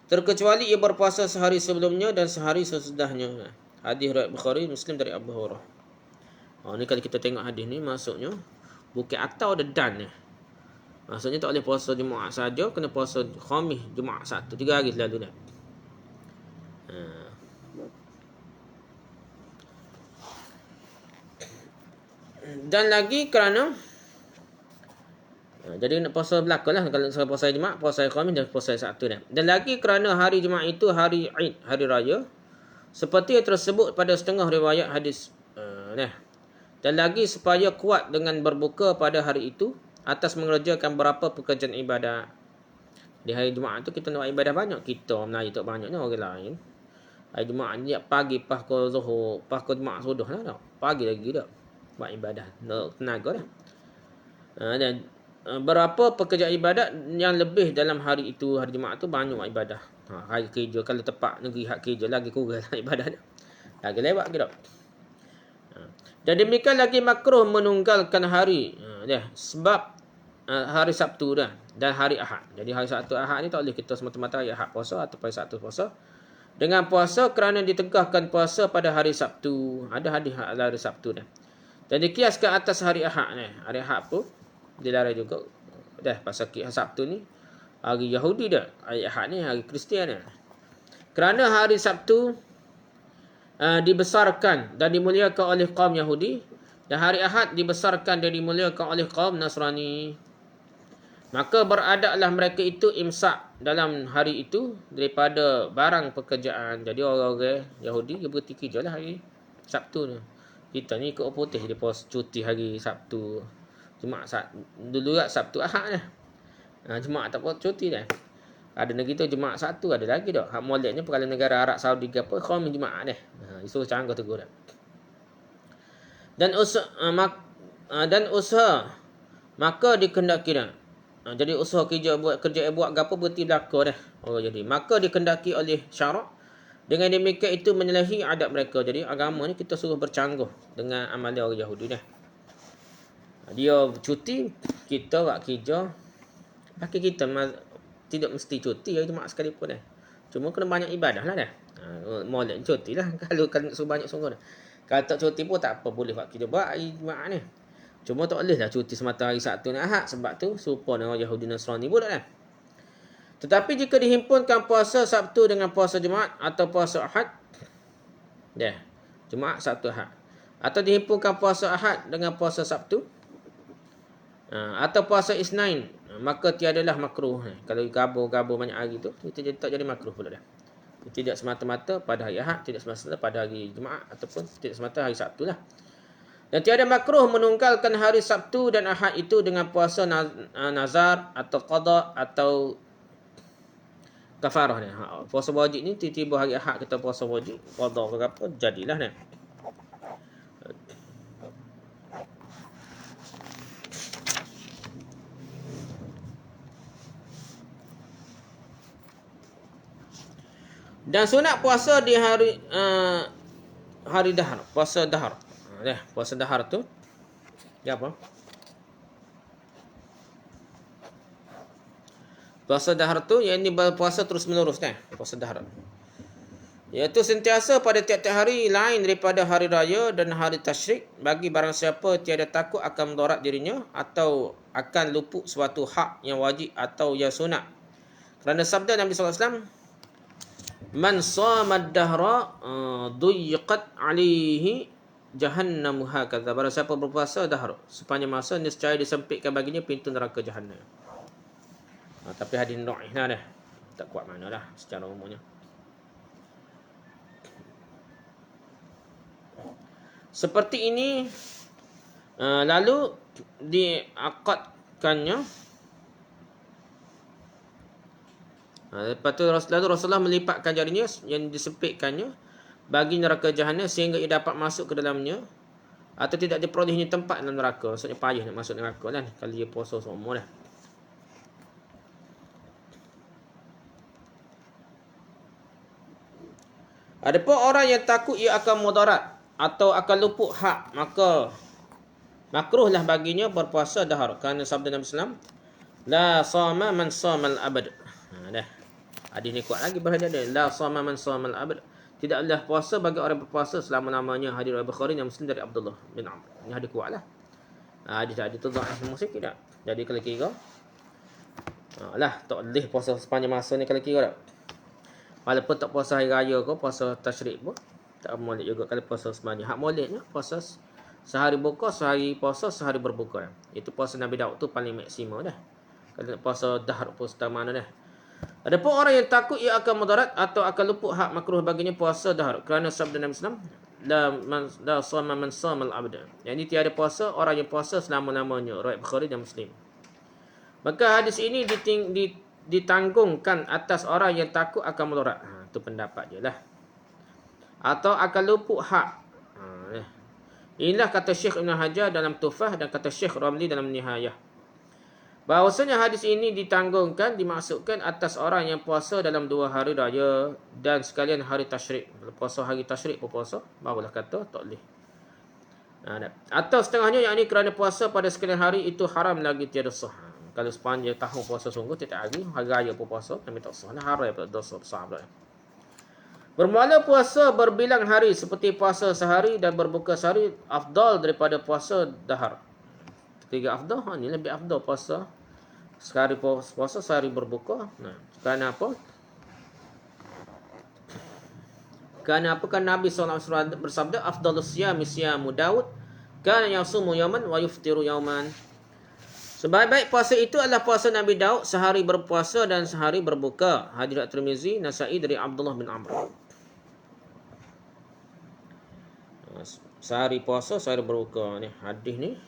Speaker 1: terkecuali ia berpuasa sehari sebelumnya dan sehari sesudahnya. Hadis riwayat Bukhari, Muslim dari Abu Hurairah. Ni kalau kita tengok hadis ni maksudnya bukan atau ada dan ni. Maksudnya tak boleh puasa Jumaat saja, kena puasa Khamis Jumaat 1 3 hari selalu dah. Dan lagi kerana jadi nak puasa belakang lah. Kalau nak puasa Jumaat, puasa Khamis dan puasa 1 dah. Dan lagi kerana hari Jumaat itu hari Eid, hari raya, seperti yang tersebut pada setengah riwayat hadis Dan lagi supaya kuat dengan berbuka pada hari itu atas mengerjakan berapa pekerjaan ibadat. Di hari Jumaat tu kita nak buat ibadah banyak. Kita Melayu tak banyaknya orang lain. Hari Jumaat ni pagi pas ke Zuhur, pas ke Jumaat sudah lah tak. Pagi lagi dah buat ibadah. Nak tenaga dah. Dan berapa pekerjaan ibadat yang lebih dalam hari itu, hari Jumaat tu banyak buat ibadah. Hari kerja kalau tepat negeri hak kerja lagi kurang ibadah dah. Lagi lewat ke tak. Dan demikian lagi makruh menunggalkan hari sebab hari Sabtu dah dan hari Ahad. Jadi hari Sabtu Ahad ni tak boleh kita semata-mata hari Ahad puasa atau hari Sabtu puasa. Dengan puasa kerana ditegahkan puasa pada hari Sabtu. Ada hadis hari Sabtu dah. Dan dikiaskan atas hari Ahad ni. Hari Ahad pun dilarang juga. Dah pasal hari Sabtu ni hari Yahudi dah. Hari Ahad ni hari Kristian dah. Kerana hari Sabtu dibesarkan dan dimuliakan oleh kaum Yahudi dan hari Ahad dibesarkan dan dimuliakan oleh kaum Nasrani. Maka beradaklah mereka itu imsak dalam hari itu daripada barang pekerjaan. Jadi orang-orang Yahudi dia berhenti kerja lah hari Sabtu ni. Kita ni ikut putih dia puas cuti hari Sabtu. Jumaat dulu Sabtu Ahad dah. Jumaat tak puas cuti dah. Ada negeri tu Jumaat 1 ada lagi dah. Hak moleknya kalau negara Arab Saudi ke apa Khamis Jumaat dah. Isu canggah tegur dah. Dan usaha maka dikendaki dah. Jadi usaha kerja buat gapo berhenti belaka dah. Jadi maka dikendaki oleh syarak. Dengan demikian itu menyalahi adab mereka. Jadi agama ni kita suruh bercangguh dengan amalan orang Yahudi dah. Dia cuti, kita buat kerja. Pakai kita tidak mesti cuti hari Jumaat sekalipun dah. Cuma kena banyak ibadah lah dah. Molek cuti lah. Kalau nak suruh banyak sungguh dah. Kalau tak cuti pun tak apa. Boleh buat kerja buat hari Jumaat ni. Cuma tak boleh lah cuti semata hari Sabtu dan Ahad. Sebab tu serupa dengan orang Yahudi Nasrani pun dah. Tetapi jika dihimpunkan puasa Sabtu dengan puasa Jumaat atau puasa Ahad, Ya. Jumaat, Sabtu, Ahad. Atau dihimpunkan puasa Ahad dengan puasa Sabtu. Atau puasa Isnin, maka tiadalah makruh. Kalau gabung-gabung banyak hari tu, itu tak jadi makruh pula dah. Tidak semata-mata pada hari Ahad, tidak semata-mata pada hari Jumaat, ataupun tidak semata hari Sabtu lah. Dan tiada makruh menunggalkan hari Sabtu dan Ahad itu dengan puasa nazar atau qada atau kafarah ni. Puasa wajib ni tiba-tiba hari Ahad kita puasa wajib, qada ke apa, jadilah ni. Dan sunat puasa di hari dahar, puasa dahar. Puasa dahar tu dia apa? Puasa dahar tu yang ini berpuasa terus menerus kan? Puasa dahar. Iaitu sentiasa pada tiap-tiap hari lain daripada hari raya dan hari tasyrik bagi barang siapa tiada takut akan mudarat dirinya atau akan luput suatu hak yang wajib atau yang sunat. Kerana sabda Nabi sallallahu alaihi wasallam, man sama ad-dahra duyiqat alaihi jahannam hakadha. Barang siapa berpuasa dahar sepanjang masa, nescaya disempitkan baginya pintu neraka jahannam. Tapi hadis dhaif dah. Tak kuat manalah secara umumnya. Seperti ini lalu diakadkannya. Lepas tu lalu Rasulullah melipatkan jarinya yang disempitkannya bagi neraka jahannam sehingga ia dapat masuk ke dalamnya atau tidak diperolehinya tempat dalam neraka. Maksudnya payah nak masuk neraka kan kalau dia puasa seumur dah. Adapun orang yang takut ia akan mudarat atau akan luput hak, maka makruhlah baginya berpuasa dahar. Kerana sabda Nabi sallallahu alaihi wasallam, la sama man sama al-abad. Dah. Hadis ni kuat lagi berhadap dia. La sama man sama al-abad. Tidaklah puasa bagi orang berpuasa selama-lamanya. Hadis riwayat Bukhari dan Muslim dari Abdullah bin Amr. Ini hadis kuatlah. Hadis tu dhaif musik tidak. Jadi kalau kira tak boleh puasa sepanjang masa ni kalau kira tak. Walaupun tak puasa hari raya ke, puasa tasyrik pun tak molek juga kalau puasa sepanjang. Hak moleknya puasa sehari buka, sehari puasa, sehari berbuka. Itu puasa Nabi Daud tu paling maksimum dah. Kalau nak puasa dahar pun setengah mana dah. Adapun orang yang takut ia akan mudarat atau akan luput hak, makruh baginya puasa dahar. Kerana sabda Nabi sallallahu alaihi wasallam, la sama man sama al-abd. Yang ini tiada puasa orang yang puasa selama-lamanya. Riwayat Bukhari dan Muslim. Maka hadis ini ditanggungkan atas orang yang takut akan mudarat. Itu pendapat dia lah. Atau akan luput hak. Inilah kata Syekh Ibn Hajar dalam Tufah dan kata Syekh Ramli dalam Nihayah. Bahawasanya hadis ini ditanggungkan, dimaksudkan atas orang yang puasa dalam 2 hari raya dan sekalian hari tasyrik. Kalau puasa hari tasyrik pun puasa, barulah kata tak boleh. Atau setengahnya yang ini kerana puasa pada sekalian hari itu haram lagi tiada sah. Kalau sepanjang tahun puasa sungguh tiap hari raya pun puasa, tapi tak sah. Haram pula, dosa besar pula. Bermula puasa berbilang hari seperti puasa sehari dan berbuka sehari afdal daripada puasa dahar. Ketiga afdal, ini lebih afdal puasa sehari puasa, sehari berbuka. Kerana apa? Kerana apa? Kan Nabi SAW bersabda, afdalus siyami siyamu Daud, kana yasumu yawman wa yuftiru yawman. Sebaik-baik puasa itu adalah puasa Nabi Daud, sehari berpuasa dan sehari berbuka. Hadis Tirmizi, Nasa'i dari Abdullah bin Amr. Sehari puasa, sehari berbuka. Ni hadis ni.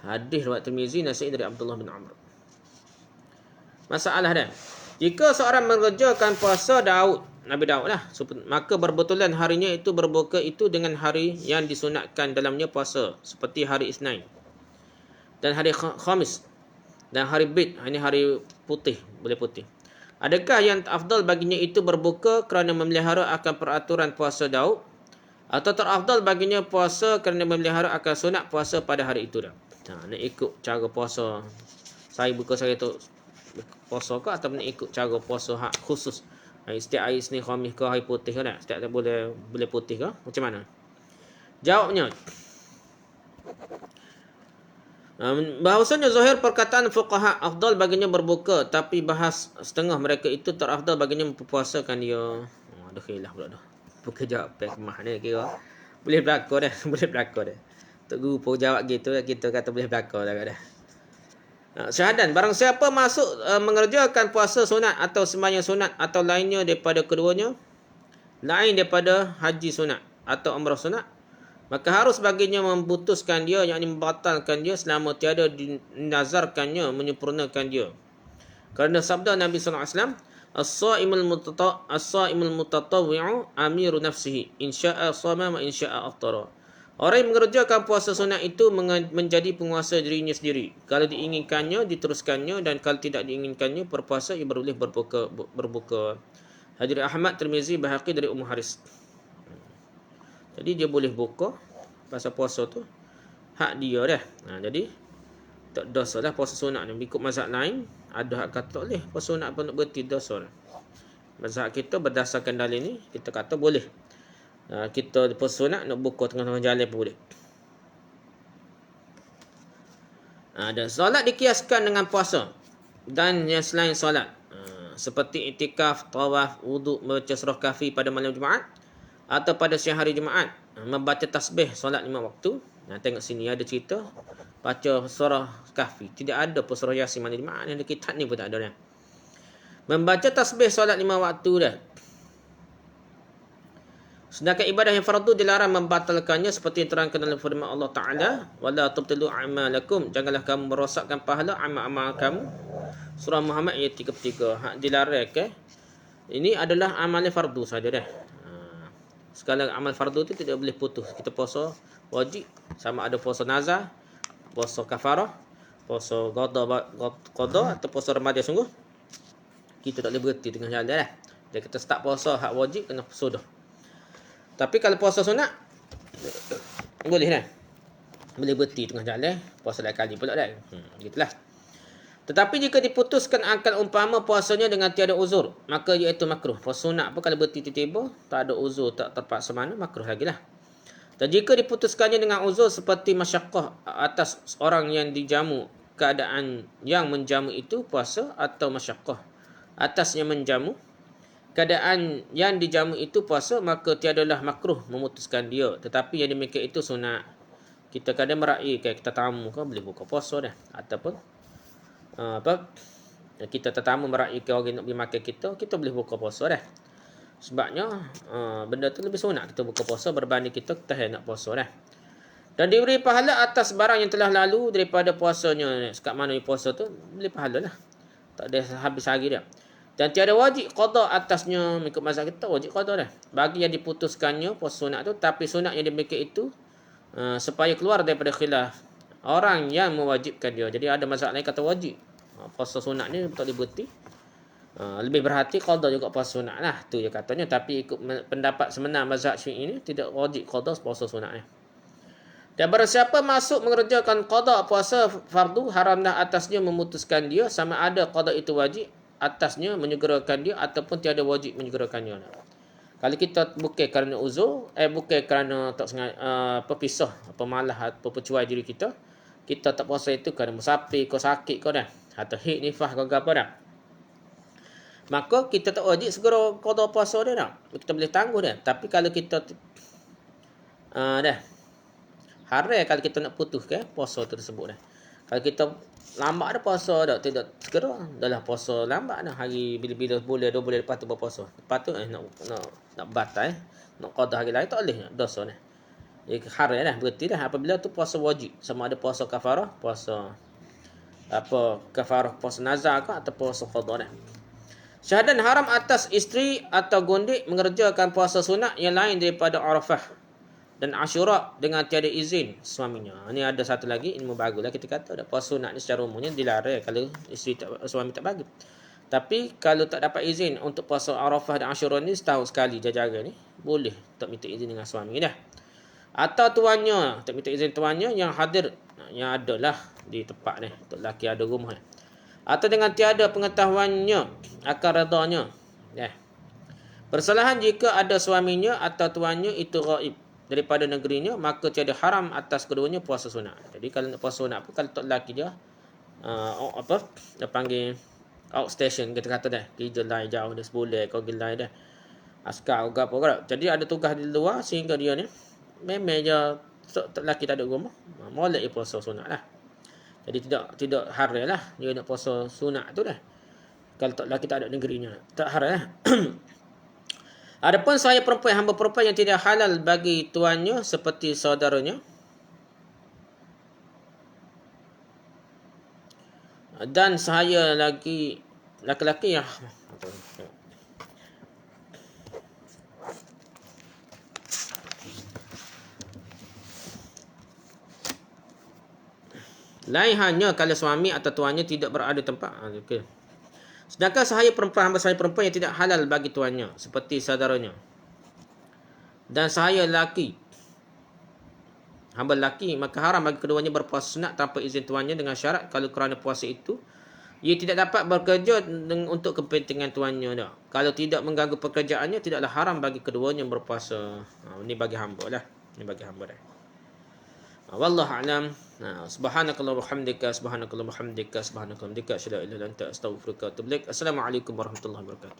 Speaker 1: Hadis riwayat Tirmizi, Nasa'i dari Abdullah bin Amr. Masalah dah. Jika seorang mengerjakan puasa Nabi Daud lah, maka berbetulan harinya itu berbuka itu dengan hari yang disunatkan dalamnya puasa, seperti hari Isnin dan hari Khamis dan hari Bid, ini hari putih, boleh putih. Adakah yang afdal baginya itu berbuka kerana memelihara akan peraturan puasa Daud, atau terafdal baginya puasa kerana memelihara akan sunat puasa pada hari itu dah? Nak ikut cara puasa saya buka saya tu puasa ke, atau nak ikut cara puasa hak khusus setiap hari Isnin, Khamis ke hari putih ke tak? Setiap boleh putih ke? Macam mana? Jawabnya, bahawasanya zahir perkataan fuqaha afdal baginya berbuka, tapi bahas setengah mereka itu terafdal baginya mempuasakan dia. Ada khilaf pula dah. Bukan jawapan kemah ni kira. Boleh berlaku dah. Boleh berlaku dah. Tok guru pun jawab gitu, kita kata boleh berlaku dah kat dah. Syahadan, barang siapa masuk mengerjakan puasa sunat atau sembahyang sunat atau lainnya daripada keduanya, lain daripada haji sunat atau umrah sunat, maka harus baginya memutuskan dia, yakni membatalkan dia selama tiada dinazarkannya menyempurnakan dia. Kerana sabda Nabi SAW, As-sa'imul mutatawwi'u amiru nafsihi, insya'a shama wa insya'a aftara. Orang yang mengerjakan puasa sunat itu menjadi penguasa dirinya sendiri. Kalau diinginkannya, diteruskannya, dan kalau tidak diinginkannya, berpuasa, ia boleh berbuka. Hadis Ahmad, Tirmizi, Baihaqi dari Ummu Haris. Jadi dia boleh buka pasal puasa tu hak dia dah. Jadi tak dosa lah puasa sunat ni. Ikut mazhab lain ada hak kata tak boleh. Puasa sunat pun nak berhenti dosa. Mazhab kita berdasarkan dalil ni kita kata boleh. Kita puasa sunat nak buka tengah-tengah jalan pun boleh. Dan solat dikiaskan dengan puasa dan yang selain solat, seperti iktikaf, tawaf, wuduk, membaca surah Kahfi pada malam Jumaat atau pada siang hari Jumaat, membaca tasbih solat 5 waktu. Tengok sini ada cerita baca surah Kahfi. Tidak ada pun surah Yasin malam Jumaat, yang ada kitab ni pun tak ada dah. Membaca tasbih solat 5 waktu dah. Sedangkan ibadah yang fardu dilarang membatalkannya, seperti yang terangkan dalam firman Allah Ta'ala, wala tubtilu a'malakum, janganlah kamu merosakkan pahala amal-amal kamu. Surah Muhammad ayat 33. Hak dilarang ini adalah amalan fardu saja dah. Segala amal fardu tu tidak boleh putus. Kita puasa wajib, sama ada puasa nazar, puasa kafarah, puasa qada atau puasa Ramadan sungguh, kita tak boleh berhenti tengah jalan dah. Dia kata start puasa hak wajib kena sudah. Tapi kalau puasa sunat boleh dah. Boleh berhenti tengah jalan, puasa lain kali pula dah. Gitulah. Tetapi jika diputuskan akal umpama puasanya dengan tiada uzur, maka iaitu makruh. Puasa sunat pun kalau berhenti tiba-tiba, tak ada uzur, tak terpaksa mana, makruh lagi lah. Dan jika diputuskannya dengan uzur seperti masyaqqah atas orang yang dijamu, keadaan yang menjamu itu puasa, atau masyaqqah atas yang menjamu, keadaan yang dijamu itu puasa, maka tiadalah makruh memutuskan dia. Tetapi yang demikian itu sunat. Kita kadang meraihkan kita tamu kan boleh buka puasa dah, ataupun kita tetamu meraihkan orang nak pergi makan kita boleh buka puasa dah. Sebabnya benda tu lebih sunat kita buka puasa berbanding kita tahan nak puasa dah. Dan diberi pahala atas barang yang telah lalu daripada puasanya. Sekat mana puasa tu boleh pahala lah, tak ada habis hari dah. Dan tiada wajib qada atasnya. Mengikut mazhab kita wajib qada dah bagi yang diputuskannya puasa sunat tu. Tapi sunat yang demikian itu supaya keluar daripada khilaf orang yang mewajibkan dia. Jadi ada mazhab lain kata wajib puasa sunat ni tak boleh berhenti. Lebih berhati qada juga puasa sunat lah, tu je katanya. Tapi ikut pendapat sebenar mazhab Syafi'i ini tidak wajib qada puasa sunat ni. Dan barang siapa masuk mengerjakan qada puasa fardu, haramlah atasnya memutuskan dia, sama ada qada itu wajib atasnya menyegerakan dia ataupun tiada wajib menyegerakannya. Kalau kita bukan kerana uzur, bukan kerana tak sengaja pepisah, pemalah atau pecuai diri kita tak puasa itu kerana musafir kau sakit kau dah, atau haid nifas kau apa dah, maka kita tak wajib segera qada puasa dia dah. Kita boleh tangguh dah. Tapi kalau kita dah haram kalau kita nak putus puasa tersebut dah. Kalau kita lambat dah puasa dah, tidak segera dahlah puasa lambat dah, hari bila-bila boleh 2 bulan lepas tu berpuasa. Lepas tu nak batal nak qada hari lain tak boleh, dosa dah. Jadi haram dah, berhenti dah apabila tu puasa wajib, sama ada puasa kafarah, puasa kafarah puasa nazar ke atau puasa qada dah. Syahadan haram atas isteri atau gondik mengerjakan puasa sunat yang lain daripada Arafah dan Ashura dengan tiada izin suaminya. Ini ada satu lagi, ilmu baguslah kita kata. Puasa sunat ni secara umumnya dilarang kalau suami tak bagi. Tapi kalau tak dapat izin untuk puasa Arafah dan Ashura ni setahun sekali jaga ni, boleh tak minta izin dengan suami dah. Atau tuannya, tak minta izin tuannya yang hadir, yang adalah di tempat ni, untuk lelaki ada rumah ni. Atau dengan tiada pengetahuannya akan redanya. Persalahan jika ada suaminya atau tuannya itu ghaib daripada negerinya, maka tiada haram atas keduanya puasa sunat. Jadi kalau nak puasa sunat pun, kalau tak lelaki dia dia panggil outstation, kita kata dah, kerja lain jauh dah sebulan kau pergi lain dah, askar ke apa ke. Jadi ada tugas di luar sehingga dia ni memang je lelaki tak ada rumah, molek dia puasa sunat lah. Jadi tidak haram lah dia nak puasa sunat tu dah. Kalau tak lelaki tak ada negerinya, tak haram lah. Adapun saya perempuan, hamba perempuan yang tidak halal bagi tuannya seperti saudaranya, dan saya lagi laki-laki yang lain hanya kalau suami atau tuannya tidak berada tempat. Okay. Sedangkan saya perempuan, hamba saya perempuan yang tidak halal bagi tuannya seperti saudaranya, dan saya laki, hamba laki, maka haram bagi keduanya berpuasa sunat tanpa izin tuannya dengan syarat kalau kerana puasa itu ia tidak dapat bekerja untuk kepentingan tuannya dah. Kalau tidak mengganggu pekerjaannya, tidaklah haram bagi keduanya berpuasa. Ini bagi hamba lah. Ini bagi hamba dah. Wallahu a'lam. Subhanakallah wa hamdika, subhanakallah wa hamdika, subhanakallah wa hamdika, asyhadu an la ilaha illa anta, astaghfiruka wa atubu ilaik. Assalamualaikum warahmatullahi wabarakatuh.